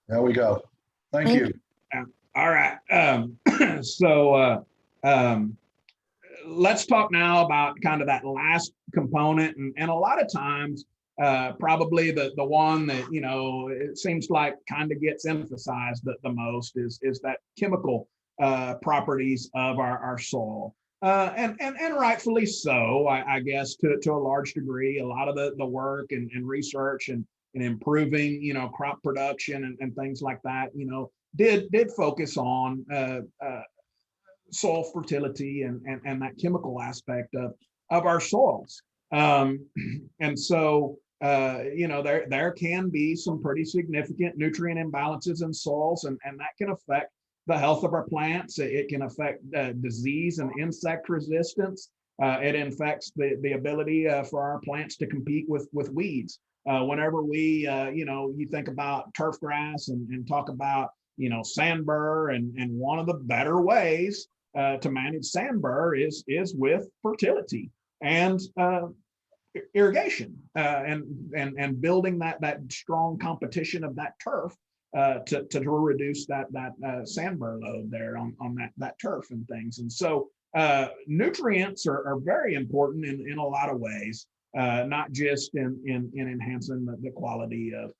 There we go. Thank you. All right, so let's talk now about kind of that last component, and a lot of times, probably the one that, you know, it seems like kind of gets emphasized the most is that chemical properties of our soil. And rightfully so, I guess, to a large degree. A lot of the work and research and improving, you know, crop production and things like that, you know, did focus on soil fertility and that chemical aspect of our soils. And so, there can be some pretty significant nutrient imbalances in soils, and that can affect the health of our plants. It can affect disease and insect resistance. It affects the ability for our plants to compete with weeds. Whenever we, you think about turf grass and talk about, sandbur, and one of the better ways to manage sandbur is with fertility and irrigation, and building that strong competition of that turf to reduce that sandbur load there on that turf and things. And so nutrients are very important in a lot of ways, not just in enhancing the quality of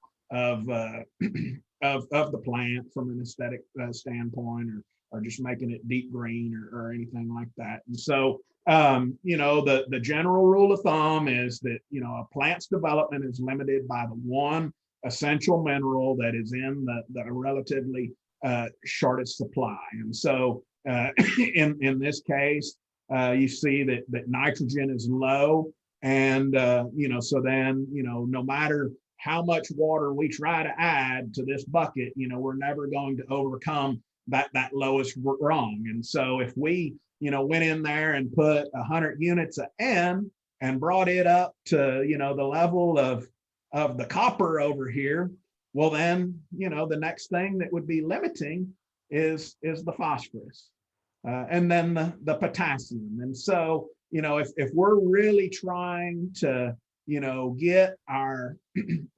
the plant from an aesthetic standpoint, or just making it deep green or anything like that. And so, the general rule of thumb is that, a plant's development is limited by the one essential mineral that is in the relatively shortest supply. And so, in this case, you see that nitrogen is low, and so then, no matter how much water we try to add to this bucket, we're never going to overcome that lowest rung. And so if we went in there and put 100 units of N and brought it up to the level of the copper over here, well then the next thing that would be limiting is the phosphorus, and then the potassium. And so if we're really trying to get our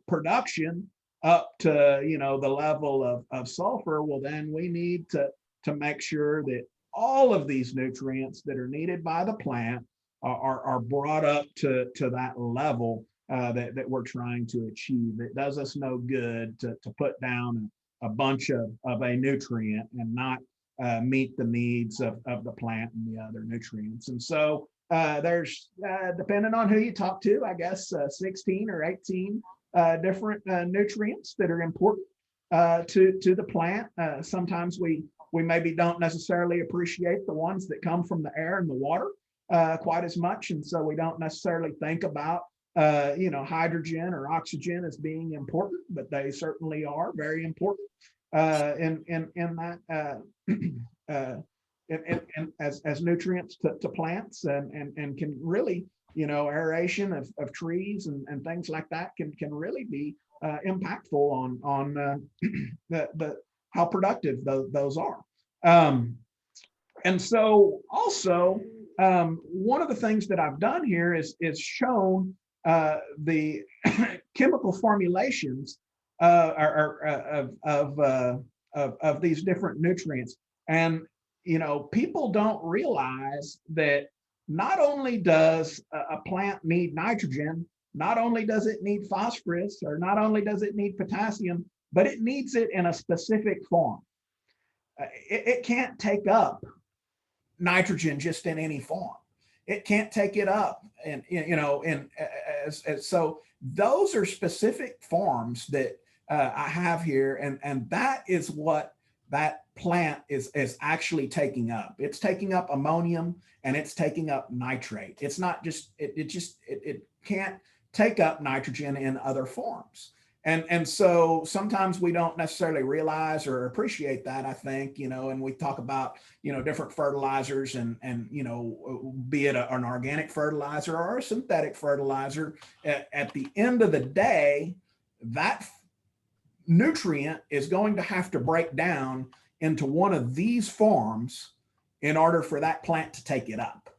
production up to the level of sulfur, well then we need to make sure that all of these nutrients that are needed by the plant are brought up to that level that we're trying to achieve. It does us no good to put down a bunch of a nutrient and not meet the needs of the plant and the other nutrients. And so there's, depending on who you talk to, I guess 16 or 18 different nutrients that are important to the plant. Sometimes we maybe don't necessarily appreciate the ones that come from the air and the water quite as much. And so we don't necessarily think about hydrogen or oxygen as being important, but they certainly are very important in that as nutrients to plants, and can really, aeration of trees and things like that can really be impactful on the how productive those are. And so also, one of the things that I've done here is shown the chemical formulations of these different nutrients. And people don't realize that not only does a plant need nitrogen, not only does it need phosphorus, or not only does it need potassium, but it needs it in a specific form. It can't take up nitrogen just in any form. It can't take it up, and so those are specific forms that I have here, and that is what that plant is actually taking up. It's taking up ammonium and it's taking up nitrate. It's not just it can't take up nitrogen in other forms. And so sometimes we don't necessarily realize or appreciate that, I think, and we talk about, different fertilizers and be it an organic fertilizer or a synthetic fertilizer. At the end of the day, that nutrient is going to have to break down into one of these forms in order for that plant to take it up.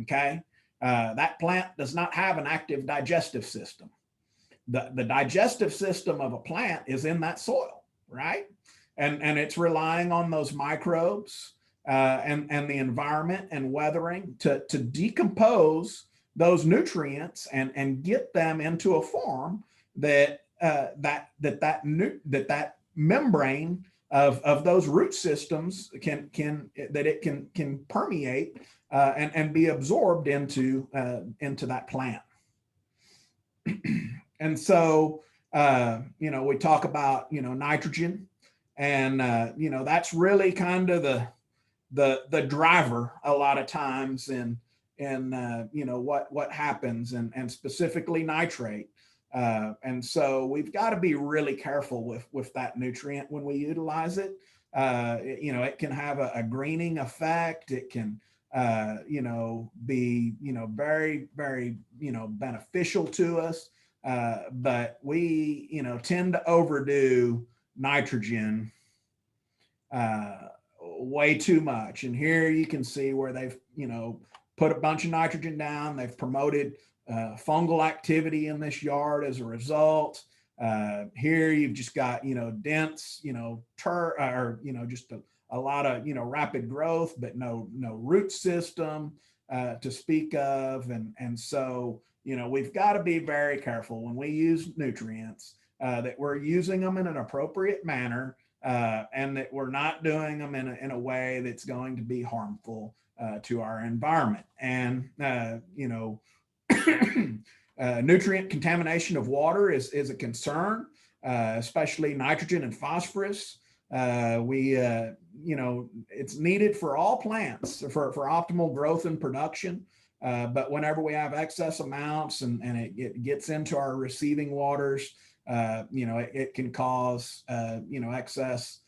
Okay. That plant does not have an active digestive system. The digestive system of a plant is in that soil, right? And it's relying on those microbes and the environment and weathering to decompose those nutrients and get them into a form that that membrane of those root systems can permeate and be absorbed into that plant. And so, we talk about, nitrogen, and, that's really kind of the driver a lot of times in you know, what happens, and specifically nitrate. And so we've got to be really careful with that nutrient when we utilize it. You know, it can have a greening effect. It can, you know, be, you know, very, very, you know, beneficial to us. But we, you know, tend to overdo nitrogen way too much. And here you can see where they've, you know, put a bunch of nitrogen down. They've promoted fungal activity in this yard as a result. Here you've just got, you know, dense, you know, or, you know, just a lot of, you know, rapid growth, but no root system to speak of. And so, you know, we've got to be very careful when we use nutrients that we're using them in an appropriate manner, and that we're not doing them in a way that's going to be harmful to our environment. And, you know, nutrient contamination of water is a concern, especially nitrogen and phosphorus. You know, it's needed for all plants for optimal growth and production. But whenever we have excess amounts and it gets into our receiving waters, you know, it can cause, you know, excess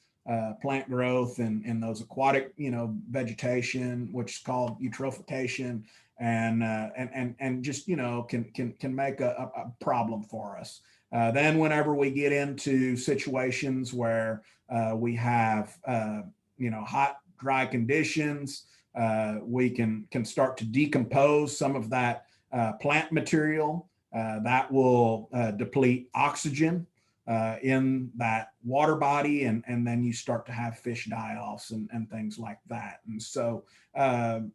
plant growth and those aquatic, you know, vegetation, which is called eutrophication, and just, you know, can make a problem for us. Then whenever we get into situations where we have, you know, hot, dry conditions, we can start to decompose some of that plant material that will deplete oxygen in that water body, and then you start to have fish die-offs and things like that. And so,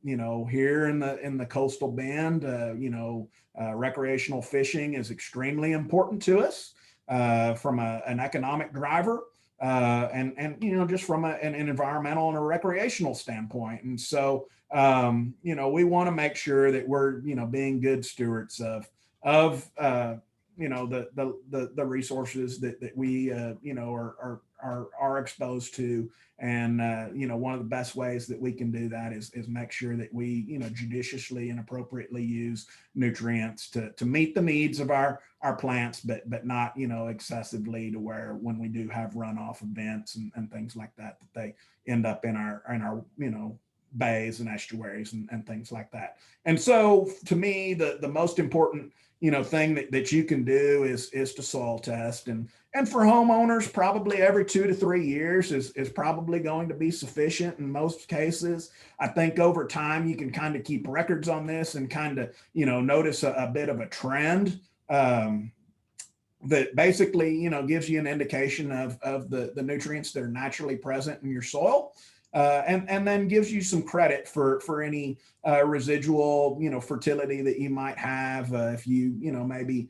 you know, here in the coastal bend, you know, recreational fishing is extremely important to us from an economic driver, and you know, just from an environmental and a recreational standpoint. And so, you know, we want to make sure that we're, you know, being good stewards of you know, the resources that we you know, are exposed to. And you know, one of the best ways that we can do that is make sure that we, you know, judiciously and appropriately use nutrients to meet the needs of our plants, but not, you know, excessively to where when we do have runoff events and things like that, that they end up in our you know, bays and estuaries and things like that. And so to me, the most important, you know, thing that you can do is to soil test, and for homeowners, probably every 2 to 3 years is probably going to be sufficient in most cases. I think over time you can kind of keep records on this and kind of, you know, notice a bit of a trend that basically, you know, gives you an indication of the nutrients that are naturally present in your soil. And then gives you some credit for any residual, you know, fertility that you might have if you, you know, maybe,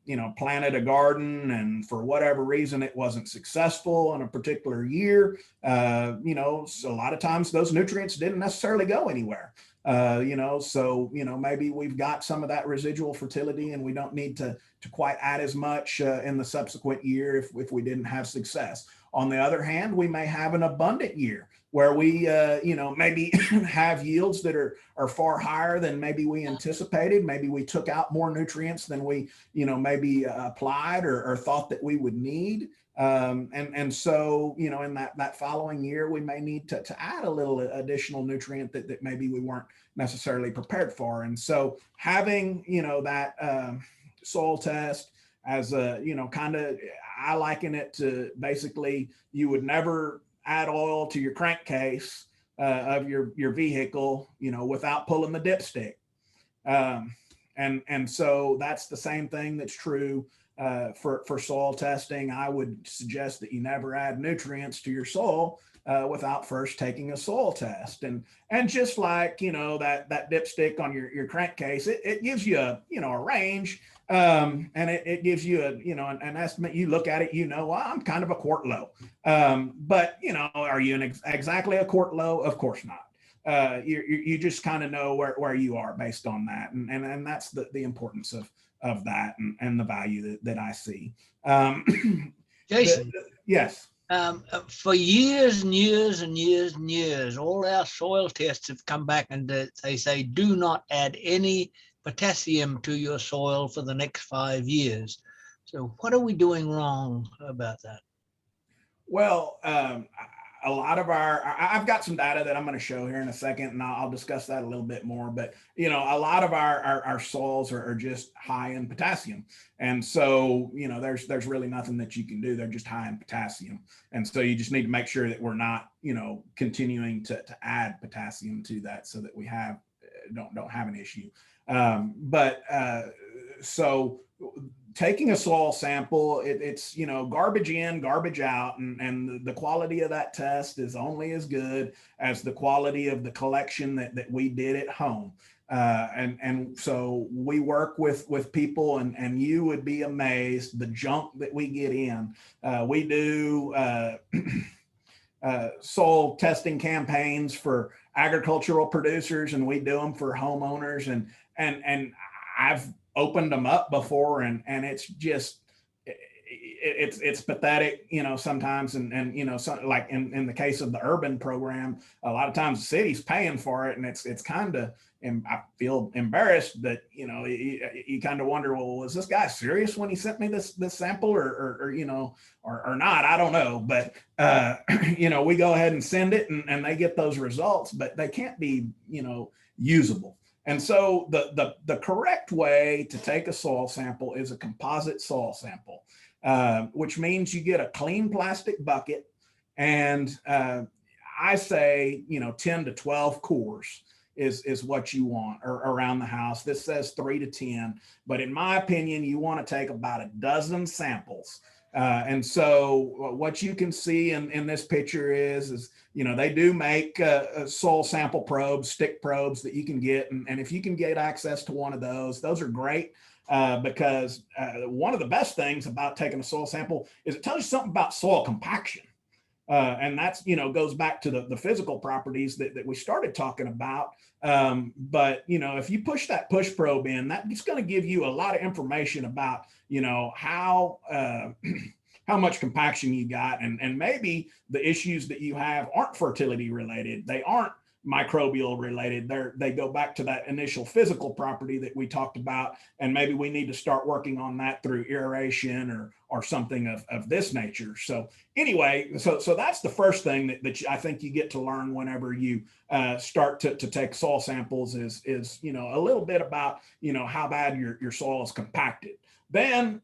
you know, planted a garden and for whatever reason it wasn't successful in a particular year. You know, so a lot of times those nutrients didn't necessarily go anywhere. You know, so, you know, maybe we've got some of that residual fertility and we don't need to quite add as much in the subsequent year if we didn't have success. On the other hand, we may have an abundant year where we, you know, maybe have yields that are far higher than maybe we anticipated. Maybe we took out more nutrients than we, you know, maybe applied or thought that we would need. And so, you know, in that following year, we may need to add a little additional nutrient that maybe we weren't necessarily prepared for. And so having, you know, that soil test as a, you know, kind of, I liken it to basically you would never add oil to your crankcase of your vehicle, you know, without pulling the dipstick. And so that's the same thing that's true for soil testing. I would suggest that you never add nutrients to your soil without first taking a soil test. And just like, you know, that dipstick on your crankcase, it gives you a, you know, a range. And it gives you a, you know, an estimate. You look at it, you know, well, I'm kind of a quart low. But, you know, are you exactly a quart low? Of course not. You just kind of know where you are based on that. And that's the importance of that and the value that I see. Jason, Yes. For years and years and years and years, all our soil tests have come back and they say, do not add any potassium to your soil for the next 5 years. So what are we doing wrong about that? Well, a lot of I've got some data that I'm going to show here in a second, and I'll discuss that a little bit more. But a lot of our soils are just high in potassium, and so there's really nothing that you can do. They're just high in potassium, and so you just need to make sure that we're not continuing to add potassium to that, so that we don't have an issue. So taking a soil sample, it's garbage in, garbage out, and the quality of that test is only as good as the quality of the collection that we did at home. And so we work with people, and you would be amazed the junk that we get in. We do soil testing campaigns for agricultural producers, and we do them for homeowners, and I've opened them up before, and it's just it's pathetic, sometimes, and like in the case of the urban program, a lot of times the city's paying for it, and it's kind of, and I feel embarrassed that you kind of wonder, well, was this guy serious when he sent me this sample, or not? I don't know, but we go ahead and send it, and they get those results, but they can't be usable. And so the correct way to take a soil sample is a composite soil sample, which means you get a clean plastic bucket, and I say 10 to 12 cores is what you want around the house. This says 3 to 10, but in my opinion, you want to take about a dozen samples. And so what you can see in this picture is they do make soil sample probes, stick probes that you can get. And if you can get access to one of those are great, because one of the best things about taking a soil sample is it tells you something about soil compaction. And that's, goes back to the physical properties that we started talking about. But, if you push that push probe in, that's going to give you a lot of information about, how much compaction you got, and maybe the issues that you have aren't fertility related. They aren't microbial related. They go back to that initial physical property that we talked about, and maybe we need to start working on that through aeration or something of this nature. So anyway, so that's the first thing that I think you get to learn whenever you start to take soil samples is a little bit about how bad your soil is compacted. Then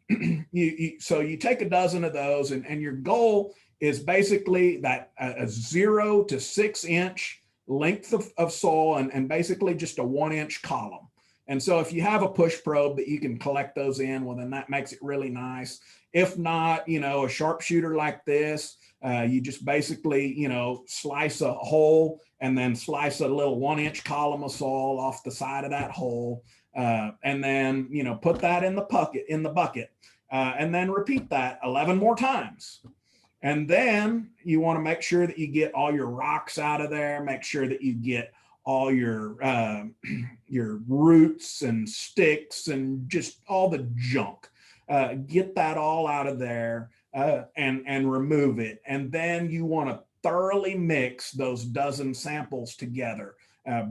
you take a dozen of those, and your goal is basically that a 0 to 6 inch length of soil, and basically just a 1 inch column. And so if you have a push probe that you can collect those in, well, then that makes it really nice. If not, a sharpshooter like this, you just basically, slice a hole and then slice a little 1 inch column of soil off the side of that hole. And then, put that in the bucket, and then repeat that 11 more times. And then you want to make sure that you get all your rocks out of there, make sure that you get all your roots and sticks and just all the junk. Get that all out of there, and remove it. And then you want to thoroughly mix those dozen samples together.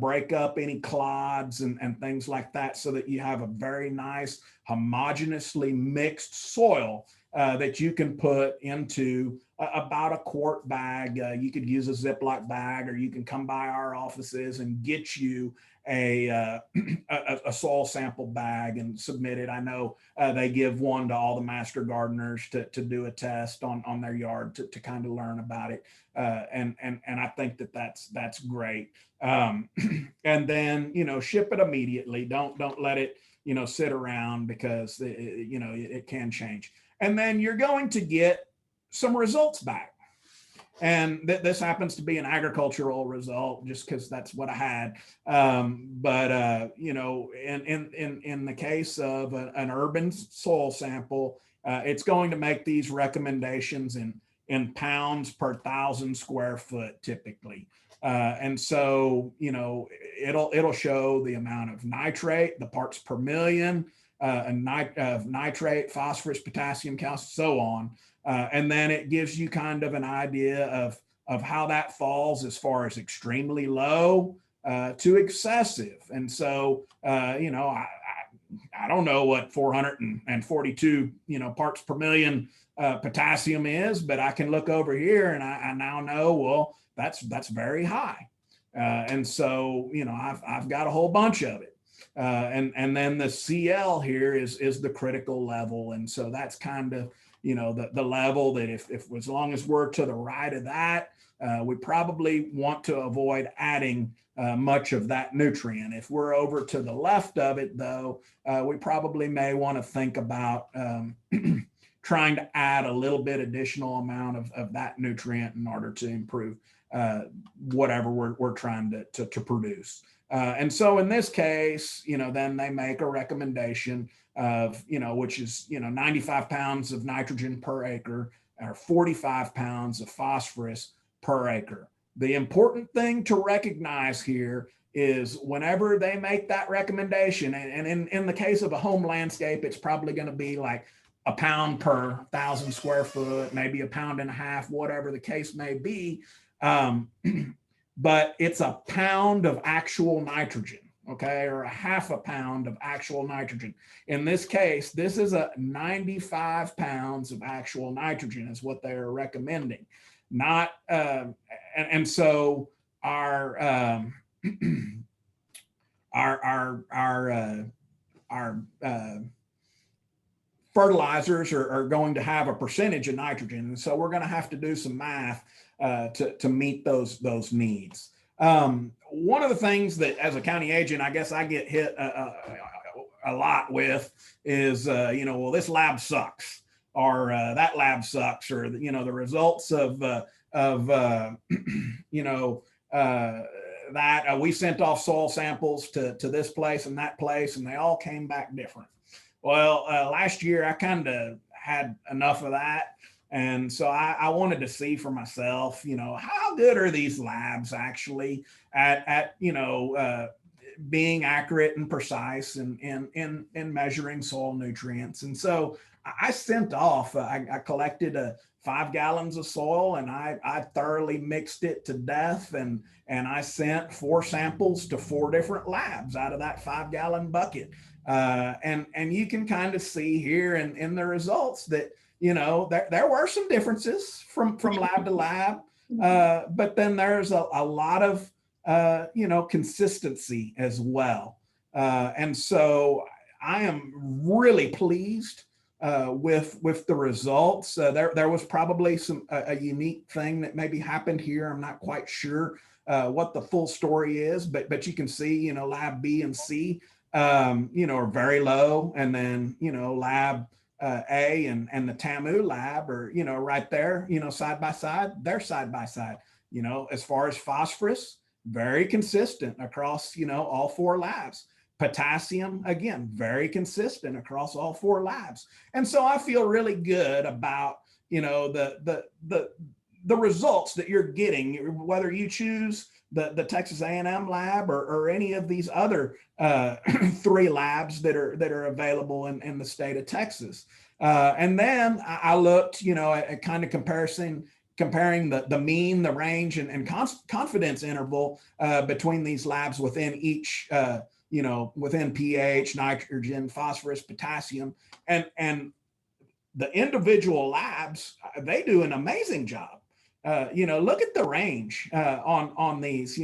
Break up any clods and things like that, so that you have a very nice homogeneously mixed soil that you can put into about a quart bag. You could use a Ziploc bag, or you can come by our offices and get you a soil sample bag and submit it. I know they give one to all the master gardeners to do a test on their yard to kind of learn about it. And I think that's great. And then, ship it immediately. Don't let it, sit around, because it can change. And then you're going to get some results back. And this happens to be an agricultural result, just because that's what I had. But in the case of an urban soil sample, it's going to make these recommendations in pounds per 1,000 square foot typically. And so, it'll show the amount of nitrate, the parts per million, nitrate, phosphorus, potassium, calcium, so on. And then it gives you kind of an idea of how that falls as far as extremely low to excessive. And so, I don't know what 442, parts per million potassium is, but I can look over here and I now know, well, that's very high. And so, I've got a whole bunch of it. And then the CL here is the critical level. And so that's kind of, the level that if as long as we're to the right of that, we probably want to avoid adding much of that nutrient. If we're over to the left of it, though, we probably may want to think about trying to add a little bit additional amount of that nutrient in order to improve whatever we're trying to produce. And so in this case, then they make a recommendation of, which is, 95 pounds of nitrogen per acre or 45 pounds of phosphorus per acre. The important thing to recognize here is whenever they make that recommendation, and in the case of a home landscape, it's probably going to be like a pound per 1,000 square foot, maybe a pound and a half, whatever the case may be. But it's a pound of actual nitrogen, okay, or a half a pound of actual nitrogen. In this case, this is a 95 pounds of actual nitrogen is what they're recommending. Not, and so our fertilizers are going to have a percentage of nitrogen, and so we're going to have to do some math to meet those needs. One of the things that, as a county agent, I guess I get hit a lot with is, well, this lab sucks, or that lab sucks, or the results of that we sent off soil samples to this place and that place, and they all came back different. Well, last year I kind of had enough of that. And so I wanted to see for myself, how good are these labs actually at being accurate and precise in measuring soil nutrients. And so I sent off, I collected 5 gallons of soil, and I thoroughly mixed it to death. And I sent 4 samples to 4 different labs out of that 5-gallon bucket. And you can kind of see here in the results that, there were some differences from lab to lab, but then there's a lot of, consistency as well. And so I am really pleased with the results. There was probably a unique thing that maybe happened here. I'm not quite sure what the full story is, but you can see, lab B and C, are very low, and then, lab A and the TAMU lab are, right there, side by side. They're side by side. As far as phosphorus, very consistent across, all 4 labs. Potassium, again, very consistent across all 4 labs. And so I feel really good about, the results that you're getting, whether you choose the Texas A&M lab or any of these other 3 labs that are available in the state of Texas. And then I looked, at kind of comparing the mean, the range, and confidence interval between these labs within each, within pH, nitrogen, phosphorus, potassium, and the individual labs, they do an amazing job. Look at the range on these,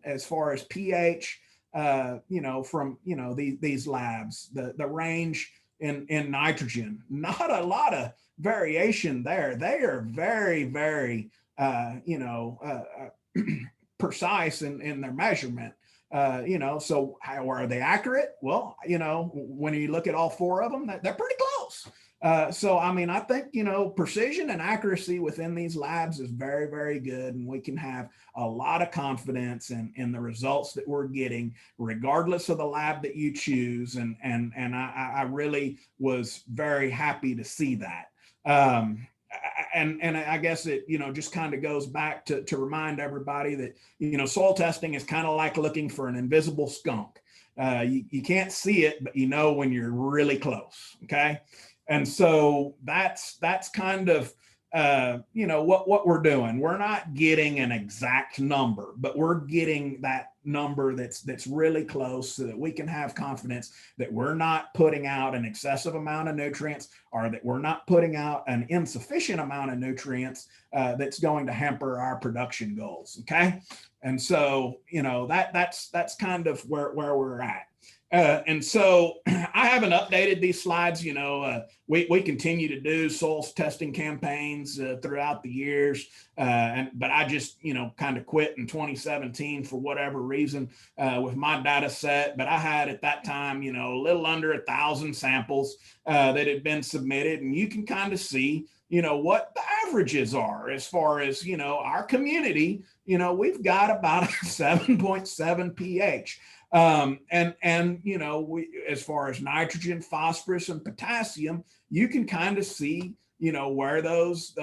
as far as pH, from, these labs, the range in nitrogen, not a lot of variation there. They are very, very, precise in their measurement. So how are they accurate? Well, when you look at all 4 of them, they're pretty close. So, I think, precision and accuracy within these labs is very, very good. And we can have a lot of confidence in the results that we're getting, regardless of the lab that you choose. And I really was very happy to see that. And I guess it, just kind of goes back to remind everybody that, soil testing is kind of like looking for an invisible skunk. You can't see it, but you know when you're really close. Okay. And so that's kind of, what we're doing. We're not getting an exact number, but we're getting that number that's really close so that we can have confidence that we're not putting out an excessive amount of nutrients, or that we're not putting out an insufficient amount of nutrients that's going to hamper our production goals. Okay. And so, that's kind of where we're at. And so I haven't updated these slides. We continue to do soil testing campaigns throughout the years. But I just, kind of quit in 2017 for whatever reason with my data set. But I had at that time, a little under 1,000 samples that had been submitted. And you can kind of see, what the averages are as far as, our community. We've got about a 7.7 pH. As far as nitrogen, phosphorus, and potassium, you can kind of see, where those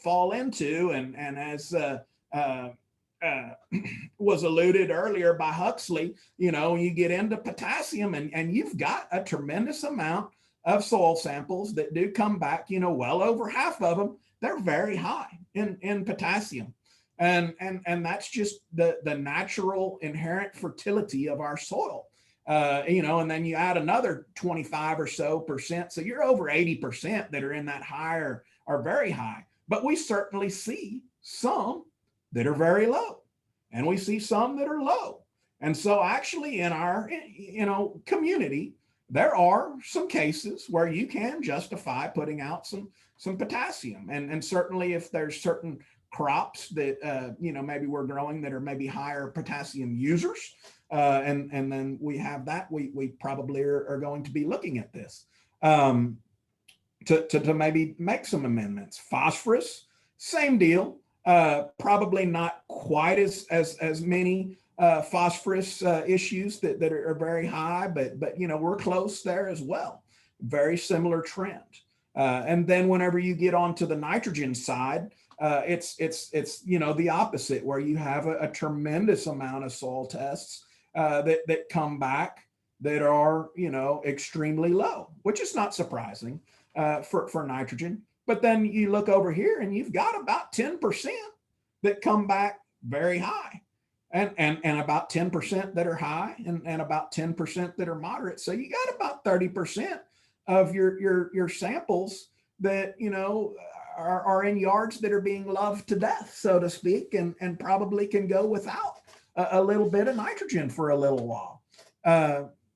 fall into. And as was alluded earlier by Huxley, you get into potassium, and you've got a tremendous amount of soil samples that do come back, well over half of them, they're very high in potassium. And that's just the natural inherent fertility of our soil. And then you add another 25 or so percent. So you're over 80% that are in that higher or very high. But we certainly see some that are very low, and we see some that are low. And so actually in our, community, there are some cases where you can justify putting out some potassium. And certainly if there's certain crops that maybe we're growing that are maybe higher potassium users, and then we have that, we probably are going to be looking at this to maybe make some amendments. Phosphorus, same deal. Probably not quite as many phosphorus issues that are very high, but we're close there as well. Very similar trend. And then whenever you get onto the nitrogen side, it's the opposite, where you have a tremendous amount of soil tests that come back that are extremely low, which is not surprising for nitrogen. But then you look over here and you've got about 10% that come back very high, and about 10% that are high, and about 10% that are moderate. So you got about 30% of your samples that are in yards that are being loved to death, so to speak, and probably can go without a little bit of nitrogen for a little while.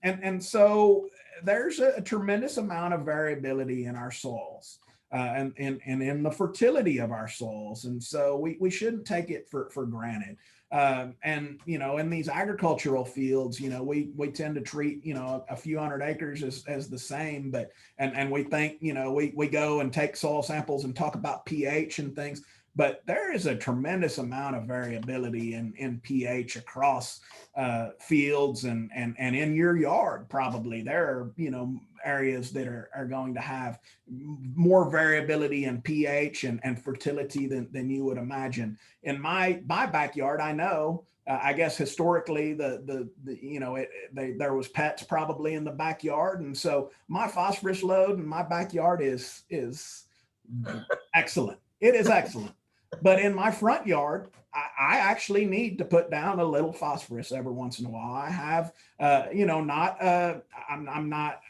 And so there's a tremendous amount of variability in our soils, and in the fertility of our soils. And so we shouldn't take it for granted. And in these agricultural fields, we tend to treat a few hundred acres as the same, but and we think we go and take soil samples and talk about pH and things, but there is a tremendous amount of variability in pH across fields, and in your yard. Probably there are areas that are going to have more variability in pH and fertility than you would imagine. In my backyard, I know, I guess historically there was pets probably in the backyard, and so my phosphorus load in my backyard is excellent. It is excellent. But in my front yard, I actually need to put down a little phosphorus every once in a while. I have, I'm not,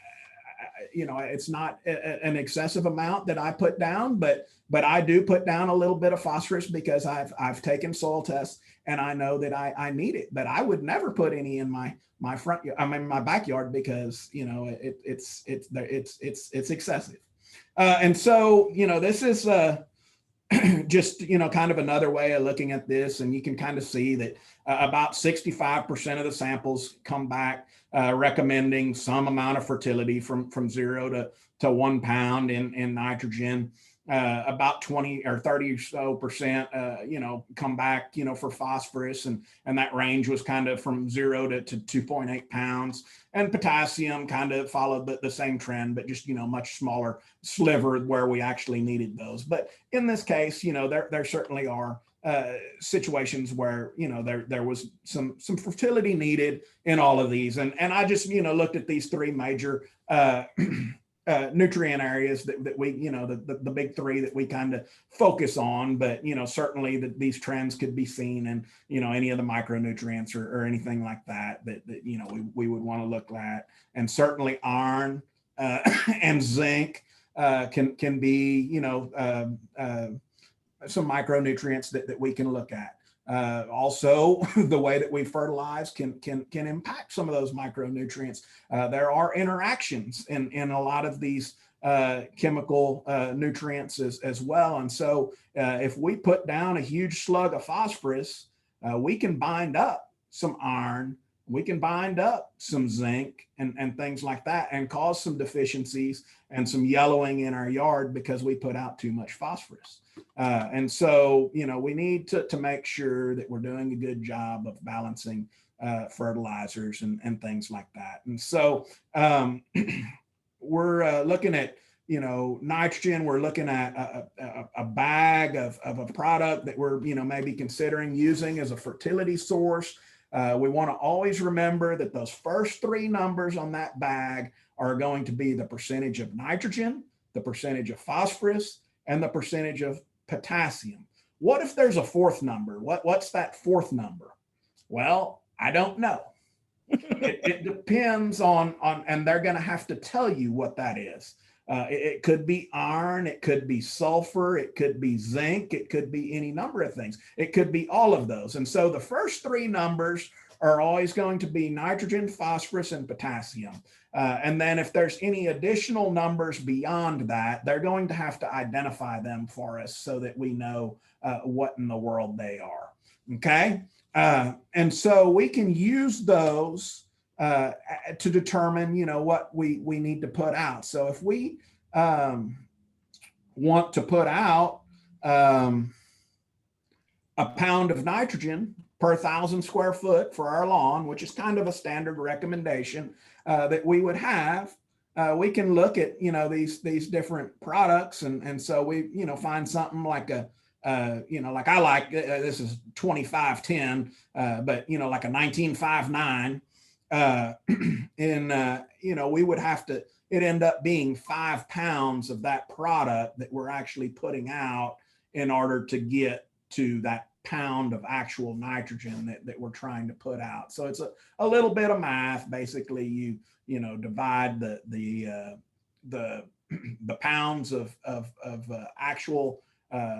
it's not an excessive amount that I put down, but I do put down a little bit of phosphorus because I've taken soil tests and I know that I need it. But I would never put any in my front, my backyard, because it's excessive. And so this is just kind of another way of looking at this, and you can kind of see that about 65% of the samples come back recommending some amount of fertility from 0 to 1 pound in nitrogen. About 20 or 30 or so percent, come back, for phosphorus, and that range was kind of from 0 to 2.8 pounds. And potassium kind of followed the same trend, but just, much smaller sliver where we actually needed those. But in this case, there certainly are situations where, there was some fertility needed in all of these. And I just, looked at these three major nutrient areas that we, the big three that we kind of focus on, but, certainly that these trends could be seen in, any of the micronutrients or anything like that, we would want to look at. And certainly iron and zinc can be, some micronutrients that we can look at. Also, the way that we fertilize can impact some of those micronutrients. There are interactions in a lot of these chemical nutrients as well. And so if we put down a huge slug of phosphorus, we can bind up some iron, we can bind up some zinc and things like that, and cause some deficiencies and some yellowing in our yard because we put out too much phosphorus. And so, we need to make sure that we're doing a good job of balancing fertilizers and things like that. And so we're looking at, nitrogen. We're looking at a bag of a product that we're, maybe considering using as a fertility source. We want to always remember that those first three numbers on that bag are going to be the percentage of nitrogen, the percentage of phosphorus, and the percentage of potassium. What if there's a fourth number? What's that fourth number? Well, I don't know. It depends on, and they're going to have to tell you what that is. It could be iron, it could be sulfur, it could be zinc, it could be any number of things. It could be all of those. And so the first three numbers are always going to be nitrogen, phosphorus, and potassium. And then if there's any additional numbers beyond that, they're going to have to identify them for us so that we know what in the world they are. Okay. And so we can use those to determine, what we need to put out. So if we want to put out a pound of nitrogen per 1,000 square foot for our lawn, which is kind of a standard recommendation that we would have, we can look at, these different products. And so we, find something like like I like, this is 2510, but, like a 1959. We would have to, it end up being 5 pounds of that product that we're actually putting out in order to get to that pound of actual nitrogen that we're trying to put out. So it's a little bit of math. Basically, you divide the pounds of actual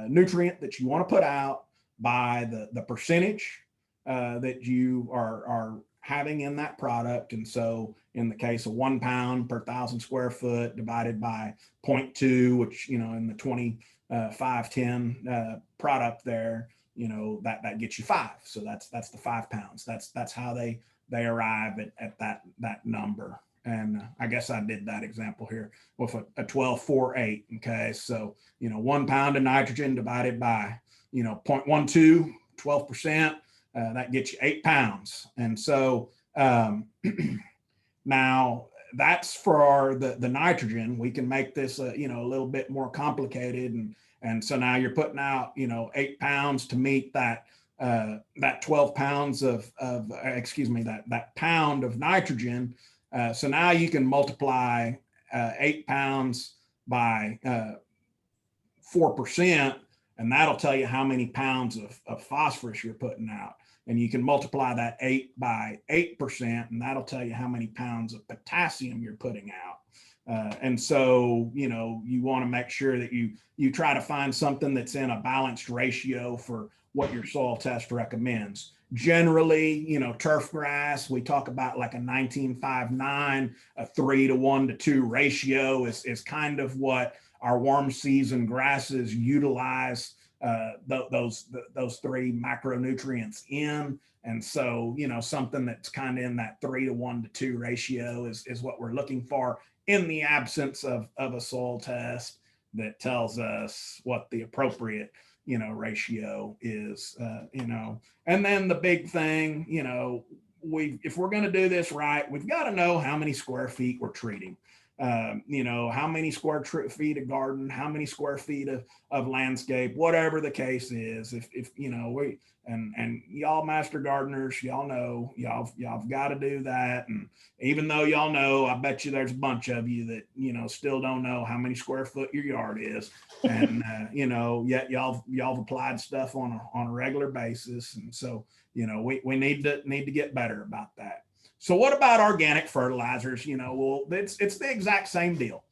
nutrient that you want to put out by the percentage that you are having in that product. And so in the case of 1 pound per 1,000 square foot divided by 0.2, which, in the 2510 product there, that gets you 5. So that's the 5 pounds. That's how they arrive at that number. And I guess I did that example here with a 1248. Okay. So, 1 pound of nitrogen divided by, 0.12, 12%. That gets you 8 pounds. And so now that's for the nitrogen. We can make this, a little bit more complicated. And so now you're putting out, 8 pounds to meet that 12 pounds that pound of nitrogen. So now you can multiply 8 pounds by 4%, and that'll tell you how many pounds of phosphorus you're putting out. And you can multiply that 8 by 8%, and that'll tell you how many pounds of potassium you're putting out. And so, you want to make sure that you try to find something that's in a balanced ratio for what your soil test recommends. Generally, turf grass, we talk about like a 1959, a 3:1:2 ratio is kind of what our warm season grasses utilize those three macronutrients in. And so, something that's kind of in that 3:1:2 ratio is what we're looking for in the absence of a soil test that tells us what the appropriate, ratio is, and then the big thing, if we're going to do this right, we've got to know how many square feet we're treating. you know, how many square feet of garden, how many square feet of landscape, whatever the case is. If you know, and y'all master gardeners, y'all know, y'all've got to do that. And even though y'all know, I bet you there's a bunch of you that, you know, still don't know how many square foot your yard is. And, you know, yet y'all applied stuff on a regular basis. And so, you know, we need to get better about that. So what about organic fertilizers? You know, well, it's the exact same deal.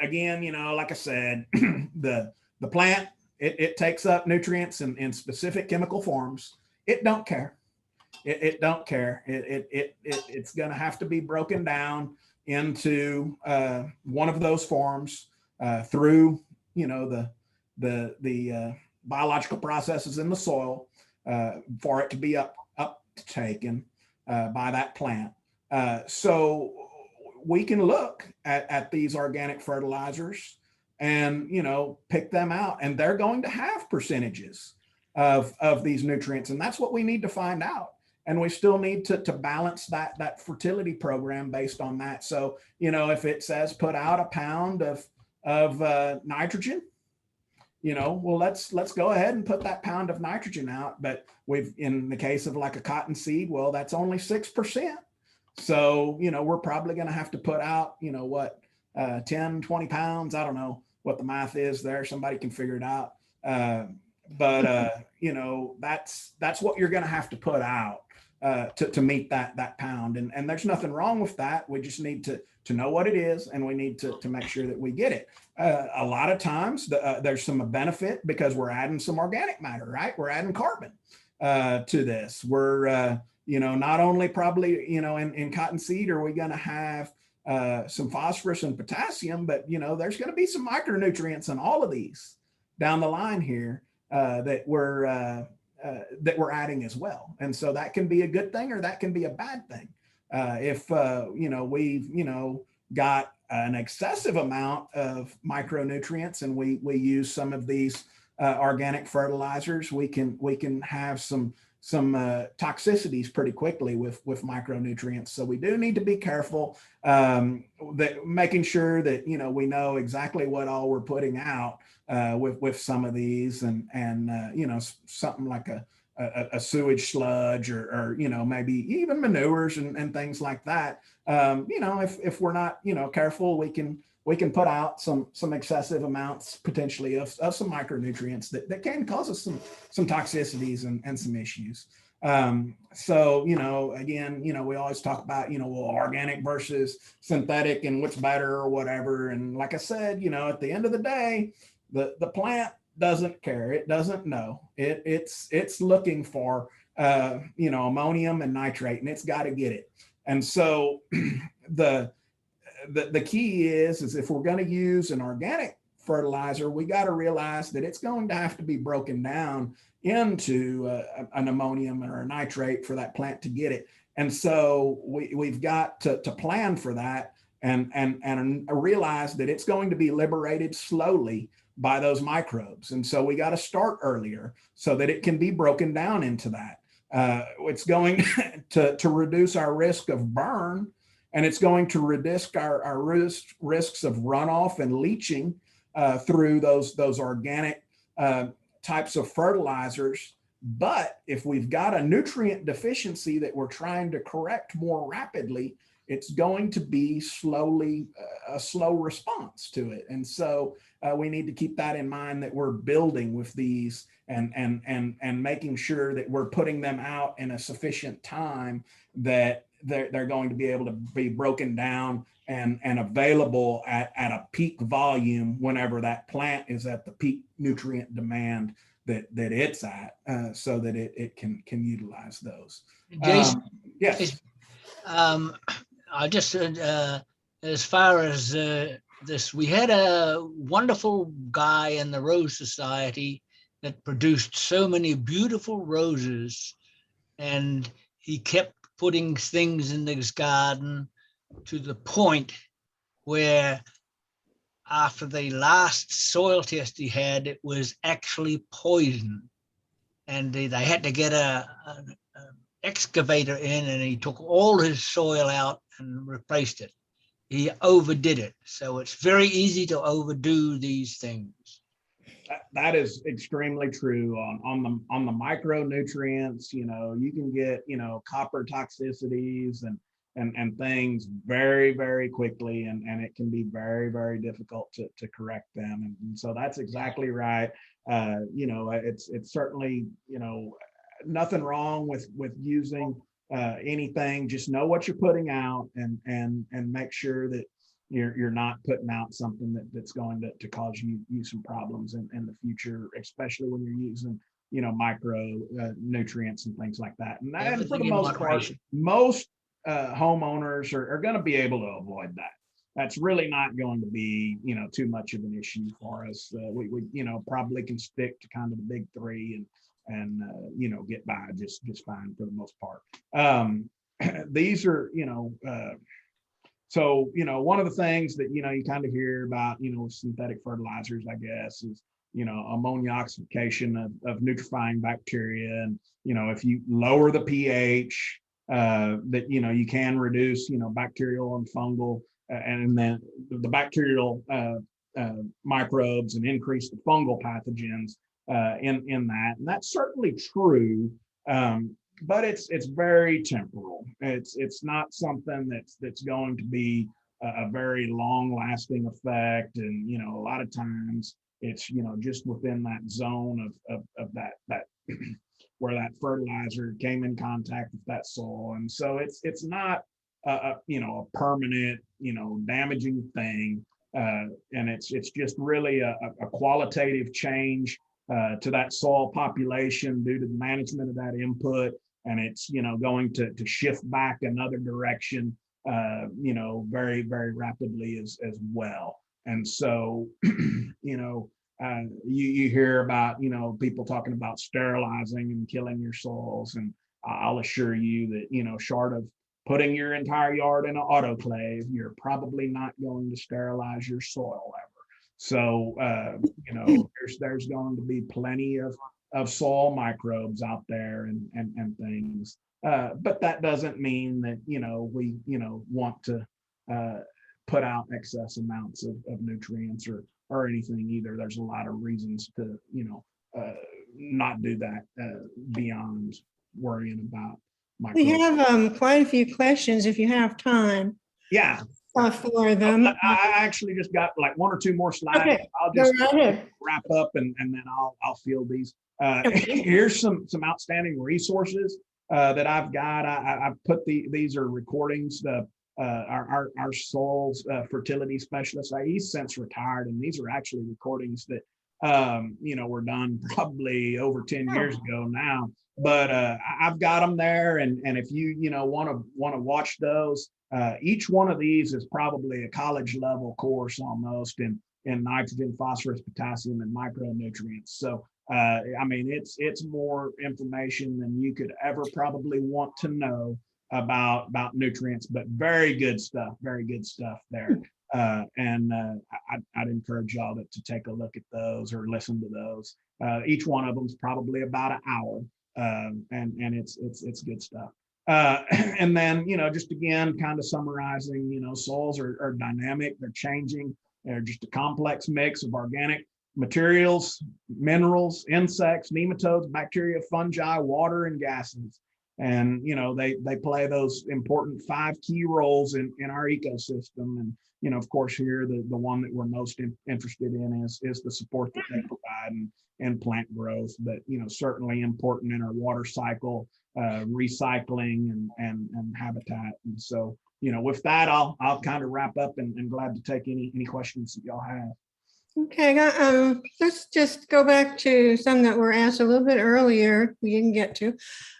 Again, you know, like I said, the plant, it takes up nutrients in specific chemical forms. It don't care. It don't care. It's going to have to be broken down into one of those forms through, you know, the biological processes in the soil for it to be uptaken by that plant. So we can look at these organic fertilizers and, you know, pick them out, and they're going to have percentages of these nutrients. And that's what we need to find out. And we still need to balance that fertility program based on that. So, you know, if it says put out a pound of nitrogen, you know, well, let's go ahead and put that pound of nitrogen out. But in the case of like a cotton seed, well, that's only 6%. So, you know, we're probably going to have to put out, you know, what, 10, 20 pounds. I don't know what the math is there. Somebody can figure it out. But you know, that's what you're going to have to put out to meet that pound. And there's nothing wrong with that. We just need to know what it is, and we need to make sure that we get it. A lot of times there's some benefit because we're adding some organic matter, right? We're adding carbon to this. We're, you know, not only probably, you know, in cottonseed are we going to have some phosphorus and potassium, but, you know, there's going to be some micronutrients in all of these down the line here that we're adding as well. And so that can be a good thing, or that can be a bad thing. If, you know, we've, you know, got an excessive amount of micronutrients and we use some of these organic fertilizers, we can have some toxicities pretty quickly with micronutrients. So we do need to be careful that making sure that, you know, we know exactly what all we're putting out with some of these, and you know, something like a sewage sludge or you know, maybe even manures and things like that. You know, if we're not, you know, careful, we can put out some excessive amounts potentially of some micronutrients that can cause us some toxicities and some issues. So, you know, again, you know, we always talk about, you know, well, organic versus synthetic and what's better or whatever. And like I said, you know, at the end of the day, the plant doesn't care. It doesn't know. It's looking for, you know, ammonium and nitrate, and it's got to get it. And so the key is if we're going to use an organic fertilizer, we got to realize that it's going to have to be broken down into an ammonium or a nitrate for that plant to get it. And so we've got to plan for that and realize that it's going to be liberated slowly by those microbes. And so we got to start earlier so that it can be broken down into that. It's going to reduce our risk of burn, and it's going to reduce our risks of runoff and leaching through those organic types of fertilizers. But if we've got a nutrient deficiency that we're trying to correct more rapidly, it's going to be a slow response to it. And so we need to keep that in mind, that we're building with these and making sure that we're putting them out in a sufficient time that they're going to be able to be broken down and available at a peak volume whenever that plant is at the peak nutrient demand that it's at, so that it can utilize those. Jason, Yes. I just as far as this, we had a wonderful guy in the Rose Society that produced so many beautiful roses, and he kept putting things in his garden to the point where after the last soil test he had, it was actually poison, and they had to get an excavator in, and he took all his soil out and replaced it. he overdid it. So it's very easy to overdo these things. That is extremely true on the micronutrients. You can get, copper toxicities and things very, very quickly, and it can be very, very difficult to correct them. And so that's exactly right. It's certainly, nothing wrong with using anything. Just know what you're putting out, and make sure that you're not putting out something that's going to cause you some problems in the future, especially when you're using, micro nutrients and things like that. And for the Everything in most part, moderation. most homeowners are going to be able to avoid that. That's really not going to be, too much of an issue for us. We probably can stick to kind of the big three and get by just fine for the most part. These are, so, one of the things that, you kind of hear about, synthetic fertilizers, I guess, is, ammonia oxidation of nutrifying bacteria. And, if you lower the pH, that, you can reduce, bacterial and fungal, and then the bacterial microbes, and increase the fungal pathogens in that. And that's certainly true. But it's very temporal. It's not something that's going to be a very long lasting effect. And, a lot of times it's, just within that zone of that where that fertilizer came in contact with that soil. And so it's not a permanent, damaging thing. And it's just really a qualitative change to that soil population due to the management of that input. And it's, going to shift back another direction, very, very rapidly as well. And so, you hear about, people talking about sterilizing and killing your soils. And I'll assure you that, short of putting your entire yard in an autoclave, you're probably not going to sterilize your soil ever. So, there's going to be plenty of soil microbes out there and things. But that doesn't mean that, we, want to put out excess amounts of nutrients or anything either. There's a lot of reasons to, not do that beyond worrying about We microbes. have quite a few questions if you have time Yeah. for them. I actually just got like one or two more slides. Okay, I'll go just right ahead. wrap up and then I'll field these. Here's some outstanding resources that I've got. I've put these are recordings. Our soul's fertility specialist, he's since retired, and these are actually recordings that were done probably over 10 years ago now. But I've got them there, and if you want to watch those, each one of these is probably a college level course almost in nitrogen, phosphorus, potassium, and micronutrients. So it's more information than you could ever probably want to know about nutrients, but very good stuff there. I'd encourage y'all to take a look at those or listen to those. Each one of them is probably about an hour, and it's good stuff. And then, just again, kind of summarizing, soils are dynamic, they're changing, they're just a complex mix of organic materials, minerals, insects, nematodes, bacteria, fungi, water, and gases. And, they play those important 5 key roles in our ecosystem. And, of course, here, the one that we're most interested in is the support that they provide and plant growth, but, certainly important in our water cycle, recycling and habitat. And so, with that, I'll kind of wrap up and glad to take any questions that y'all have. Okay, let's just go back to some that were asked a little bit earlier, we didn't get to.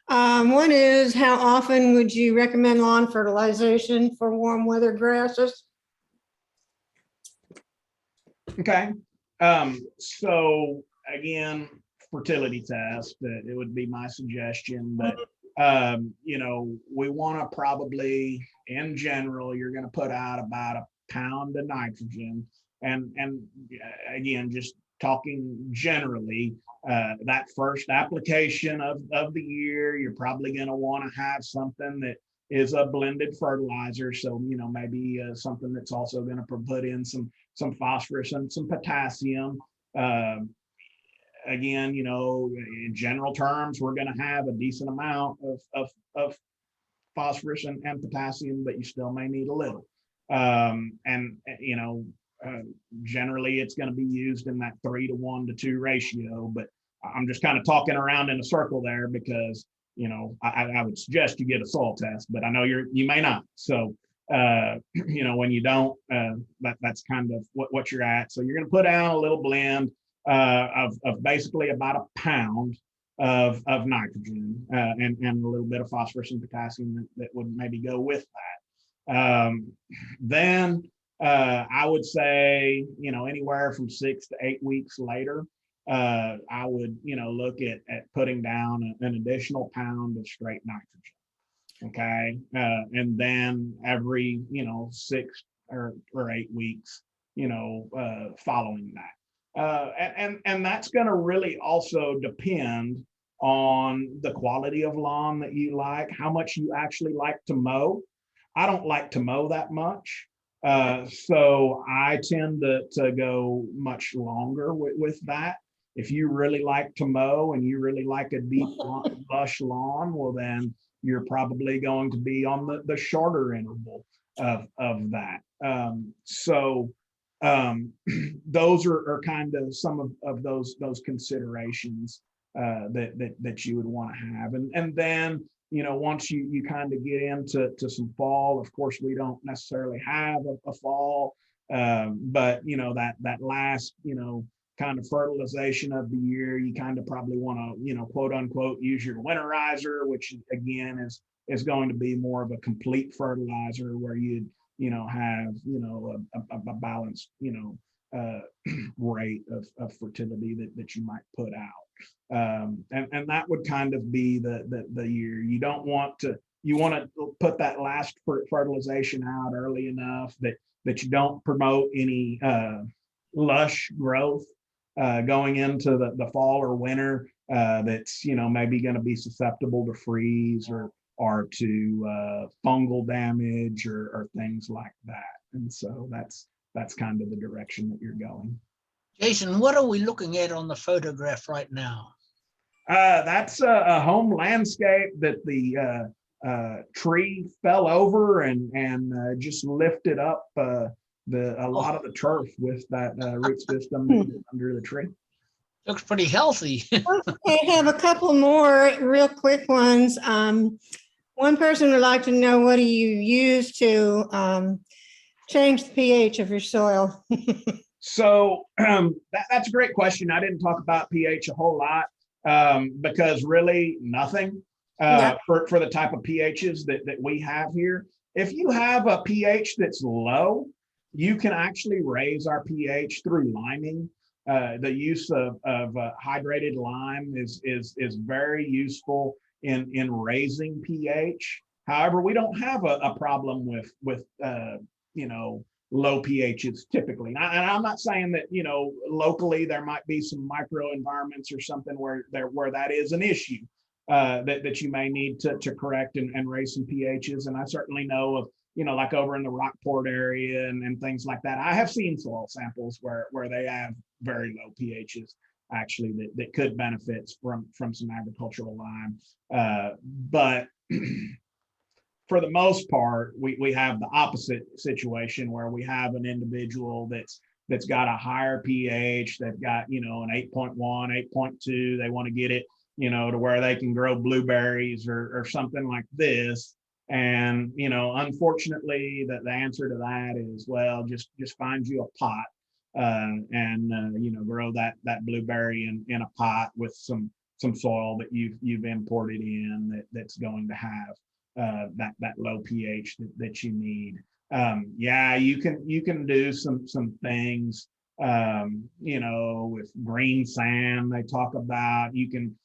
One is, how often would you recommend lawn fertilization for warm weather grasses? Okay. So again, fertility test, it would be my suggestion, but we want to probably, in general, you're going to put out about a pound of nitrogen. And again, just talking generally, that first application of the year, you're probably going to want to have something that is a blended fertilizer. So, maybe something that's also going to put in some phosphorus and some potassium. Again, in general terms, we're going to have a decent amount of phosphorus and potassium, but you still may need a little. Generally it's going to be used in that 3:1 to 2 ratio, but I'm just kind of talking around in a circle there because, I would suggest you get a soil test, but I know you may not. So, when you don't, that's kind of what you're at. So you're going to put down a little blend of basically about a pound of nitrogen and a little bit of phosphorus and potassium that would maybe go with that. Then I would say, anywhere from 6 to 8 weeks later, I would, look at putting down an additional pound of straight nitrogen. Okay. And then every, 6 or 8 weeks, following that. And that's going to really also depend on the quality of lawn that you like, how much you actually like to mow. I don't like to mow that much. So I tend to go much longer with that. If you really like to mow and you really like a deep, lush lawn, well, then you're probably going to be on the shorter interval of that. Those are kind of some of those considerations that you would want to have. And then, once you kind of get into some fall, of course, we don't necessarily have a fall, but, that last, kind of fertilization of the year, you kind of probably want to, quote unquote, use your winterizer, which again is going to be more of a complete fertilizer where you'd, have, a balanced, rate of fertility that you might put out. And that would kind of be the year. You don't want to, you want to put that last fertilization out early enough that you don't promote any lush growth going into the fall or winter that's, maybe going to be susceptible to freeze or to fungal damage or things like that. And so that's kind of the direction that you're going. Jason, what are we looking at on the photograph right now? That's a home landscape that the tree fell over and just lifted up a lot of the turf with that root system under the tree. Looks pretty healthy. I have a couple more real quick ones. One person would like to know, what do you use to change the pH of your soil? So that's a great question. I didn't talk about pH a whole lot because really nothing for the type of pHs that we have here. If you have a pH that's low, you can actually raise our pH through liming. The use of hydrated lime is very useful in raising pH. However, we don't have a problem with low pHs typically. And I'm not saying that, locally there might be some microenvironments or something where that is an issue that you may need to correct and raise some pHs. And I certainly know of, like over in the Rockport area and things like that. I have seen soil samples where they have very low pHs actually that could benefit from some agricultural lime. But for the most part, we have the opposite situation where we have an individual that's got a higher pH, they've got, an 8.1, 8.2, they want to get it, to where they can grow blueberries or something like this. And, unfortunately, the answer to that is, well, just find you a pot and grow that blueberry in a pot with some soil that you've imported in that's going to have that low pH that you need. You can do some things, with green sand. They talk about you can,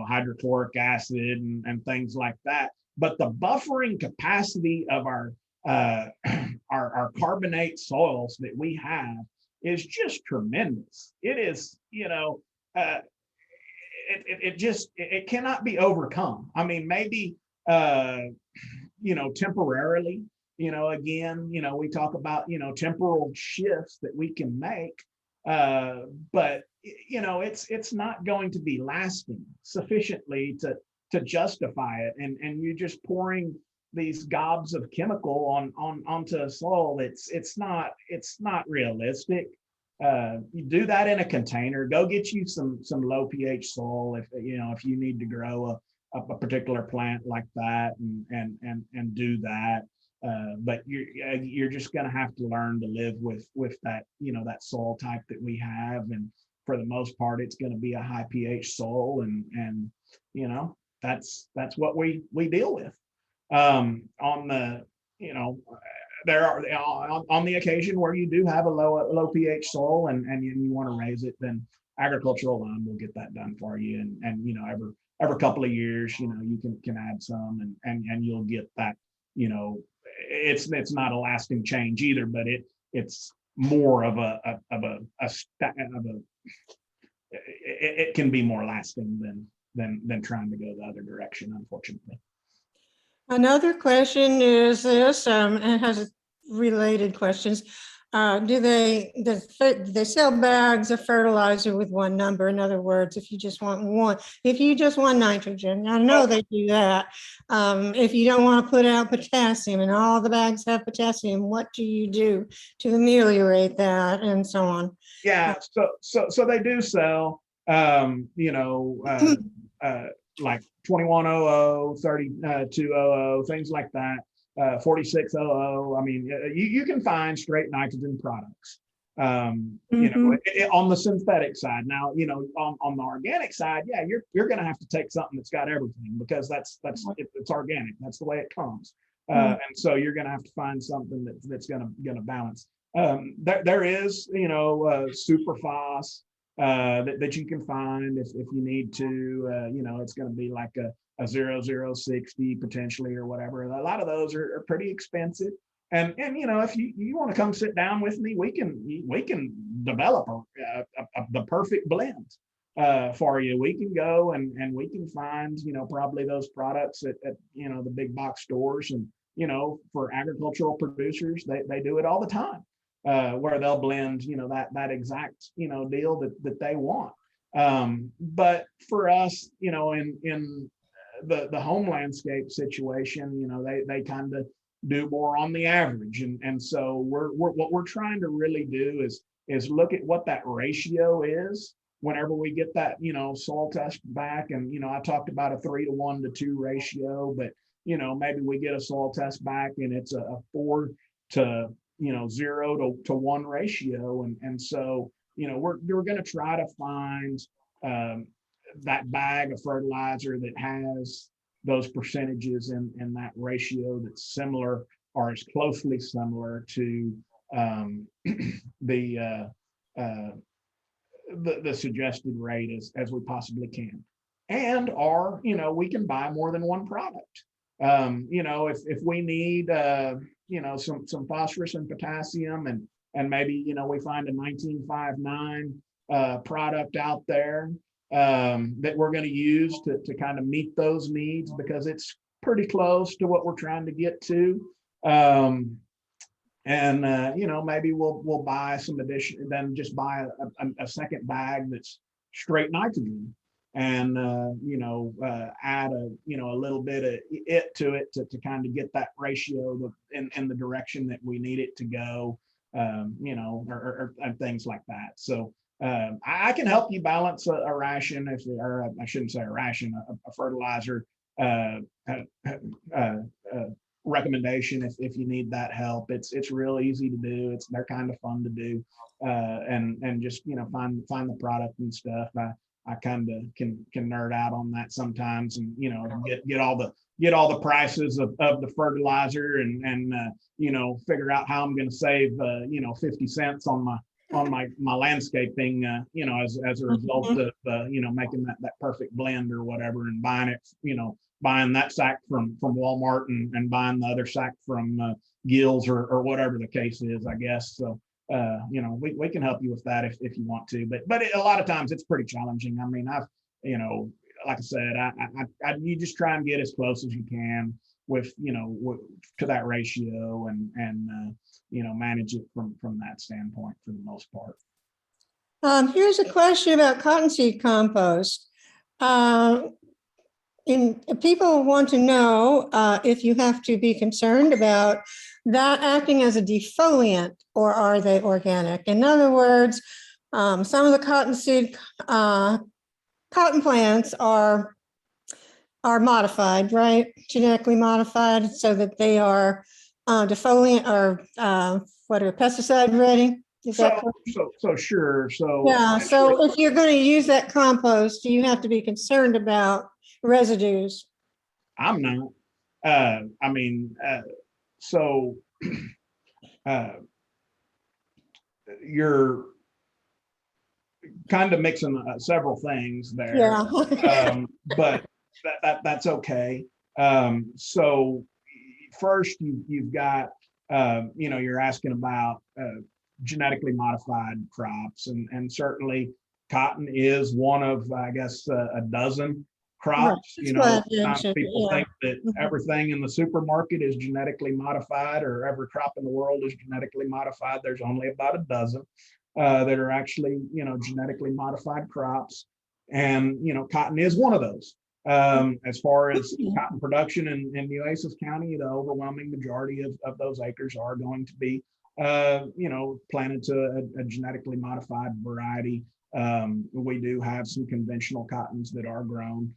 hydrochloric acid and things like that. But the buffering capacity of our carbonate soils that we have is just tremendous. It is, it cannot be overcome. I mean, maybe temporarily, again, we talk about, temporal shifts that we can make. But it's not going to be lasting sufficiently to justify it. And you're just pouring these gobs of chemical onto soil. It's not realistic. You do that in a container. Go get you some low pH soil if you need to grow a particular plant like that, and do that. But you're just going to have to learn to live with that, that soil type that we have. And for the most part, it's going to be a high pH soil, and that's what we deal with. On the, there are on the occasion where you do have a low pH soil and you want to raise it, then agricultural lime will get that done for you. And every couple of years, you can add some, and you'll get that. It's not a lasting change either, but it's more of it can be more lasting than trying to go the other direction, unfortunately. Another question is this, and it has related questions. Do they sell bags of fertilizer with one number? In other words, if you just want nitrogen, I know they do that. If you don't want to put out potassium and all the bags have potassium, what do you do to ameliorate that, and so on? Yeah, so they do sell, like 2100, 3200, things like that. 4600. I mean, you can find straight nitrogen products, on the synthetic side. Now, on the organic side, yeah, you're going to have to take something that's got everything, because it's organic. That's the way it comes. And so you're going to have to find something that's going to balance. There is, superphos that you can find if you need to. It's going to be like a 0060 potentially, or whatever. A lot of those are pretty expensive. And if you want to come sit down with me, we can develop the perfect blend for you. We can go and we can find probably those products at the big box stores, and for agricultural producers, they do it all the time, where they'll blend that exact deal that they want. But for us, in the home landscape situation, they kind of do more on the average, and so what we're trying to really do is look at what that ratio is whenever we get that soil test back. And I talked about a 3:1 to 2 ratio, but maybe we get a soil test back and it's a 4 to 0 to 1 ratio, and so we're going to try to find that bag of fertilizer that has those percentages in that ratio that's similar, or as closely similar to the suggested rate as we possibly can. And we can buy more than one product. If we need some phosphorus and potassium, and maybe we find a 1959 product out there that we're going to use to kind of meet those needs, because it's pretty close to what we're trying to get to. Maybe we'll buy some addition, then just buy a second bag that's straight nitrogen, and add a little bit of it to it to kind of get that ratio in the direction that we need it to go, or things like that. So I can help you balance a ration, or I shouldn't say a ration, a fertilizer recommendation if you need that help. It's real easy to do. They're kind of fun to do, and just find the product and stuff. I kind of can nerd out on that sometimes, and get all the prices of the fertilizer, and figure out how I'm going to save 50 cents on my landscaping, as a result of making that perfect blend or whatever, and buying that sack from Walmart, and buying the other sack from Gills or whatever the case is, I guess. So we can help you with that if you want to, but a lot of times it's pretty challenging. I mean, like I said, you just try and get as close as you can. to that ratio and manage it from that standpoint for the most part. Here's a question about cottonseed compost. People want to know if you have to be concerned about that acting as a defoliant, or are they organic? In other words, some of the cottonseed cotton plants are modified, right? Genetically modified so that they are defoliant or pesticide ready. Is that correct? So sure. So Yeah, so if you're going to use that compost, you have to be concerned about residues. I'm not. So you're kind of mixing several things there. Yeah. But that's okay. So first, you've got you're asking about genetically modified crops, and certainly cotton is one of, I guess, a dozen crops. Right. Sometimes people Yeah. think that everything in the supermarket is genetically modified, or every crop in the world is genetically modified. There's only about a dozen that are actually, genetically modified crops, and cotton is one of those. As far as cotton production in Nueces County, the overwhelming majority of those acres are going to be planted to a genetically modified variety. We do have some conventional cottons that are grown,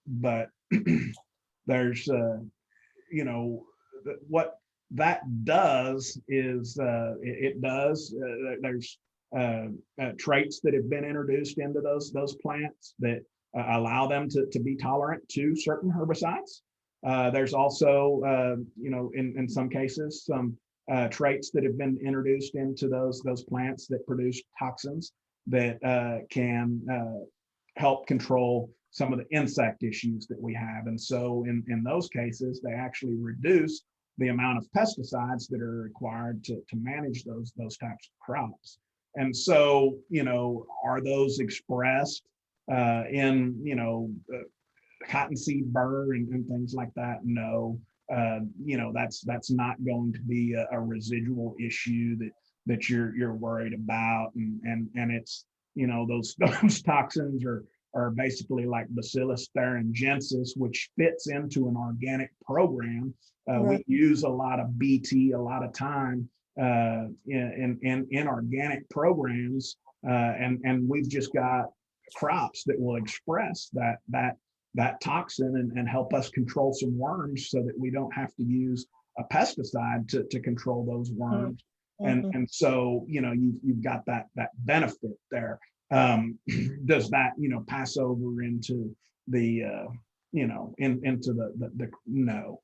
but there's, what that does is there's traits that have been introduced into those plants that allow them to be tolerant to certain herbicides. There's also, in some cases, some traits that have been introduced into those plants that produce toxins that can help control some of the insect issues that we have. And so in those cases, they actually reduce the amount of pesticides that are required to manage those types of crops. And so, are those expressed in, cottonseed burr and things like that? No. That's not going to be a residual issue that you're worried about, and it's those toxins are basically like Bacillus thuringiensis, which fits into an organic program. Right. We use a lot of BT a lot of time in organic programs, and we've just got crops that will express that toxin and help us control some worms, so that we don't have to use a pesticide to control those worms. And so you've got that benefit there. Does that pass over into the into the no?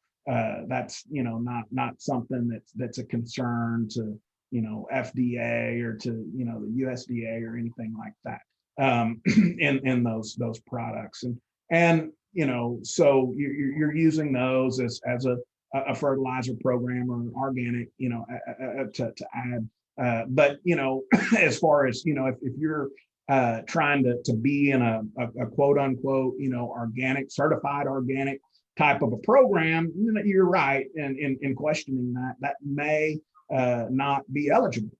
That's not something that's a concern to FDA or to the USDA or anything like that in those products. And so you're using those as a fertilizer program or an organic to add. But as far as if you're trying to be in a quote unquote organic, certified organic type of a program, you're right in questioning that may not be eligible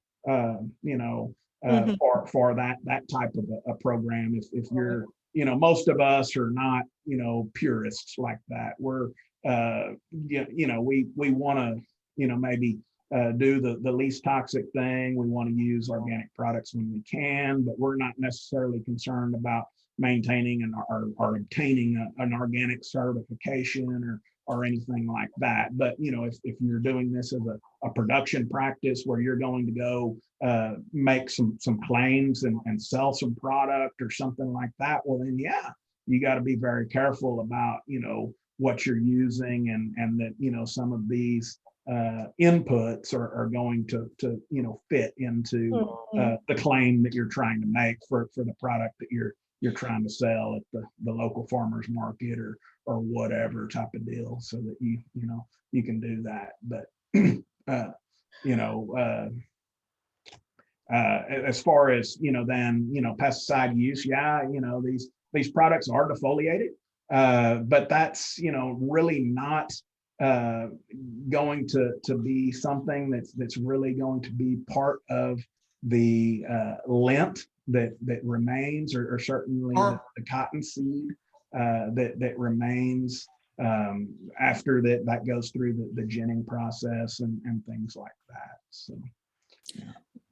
for that type of a program. If you're most of us are not purists like that. We're we want to maybe do the least toxic thing. We want to use organic products when we can, but we're not necessarily concerned about maintaining or obtaining an organic certification or anything like that. But if you're doing this as a production practice where you're going to go make some claims and sell some product or something like that, well then you got to be very careful about what you're using, and that some of these inputs are going to fit into the claim that you're trying to make for the product that you're trying to sell at the local farmers market or whatever type of deal, so that you can do that. But as far as then pesticide use, these products are defoliated, but that's really not going to be something that's really going to be part of the lint that remains, or certainly the cotton seed that remains after that goes through the ginning process and things like that. So.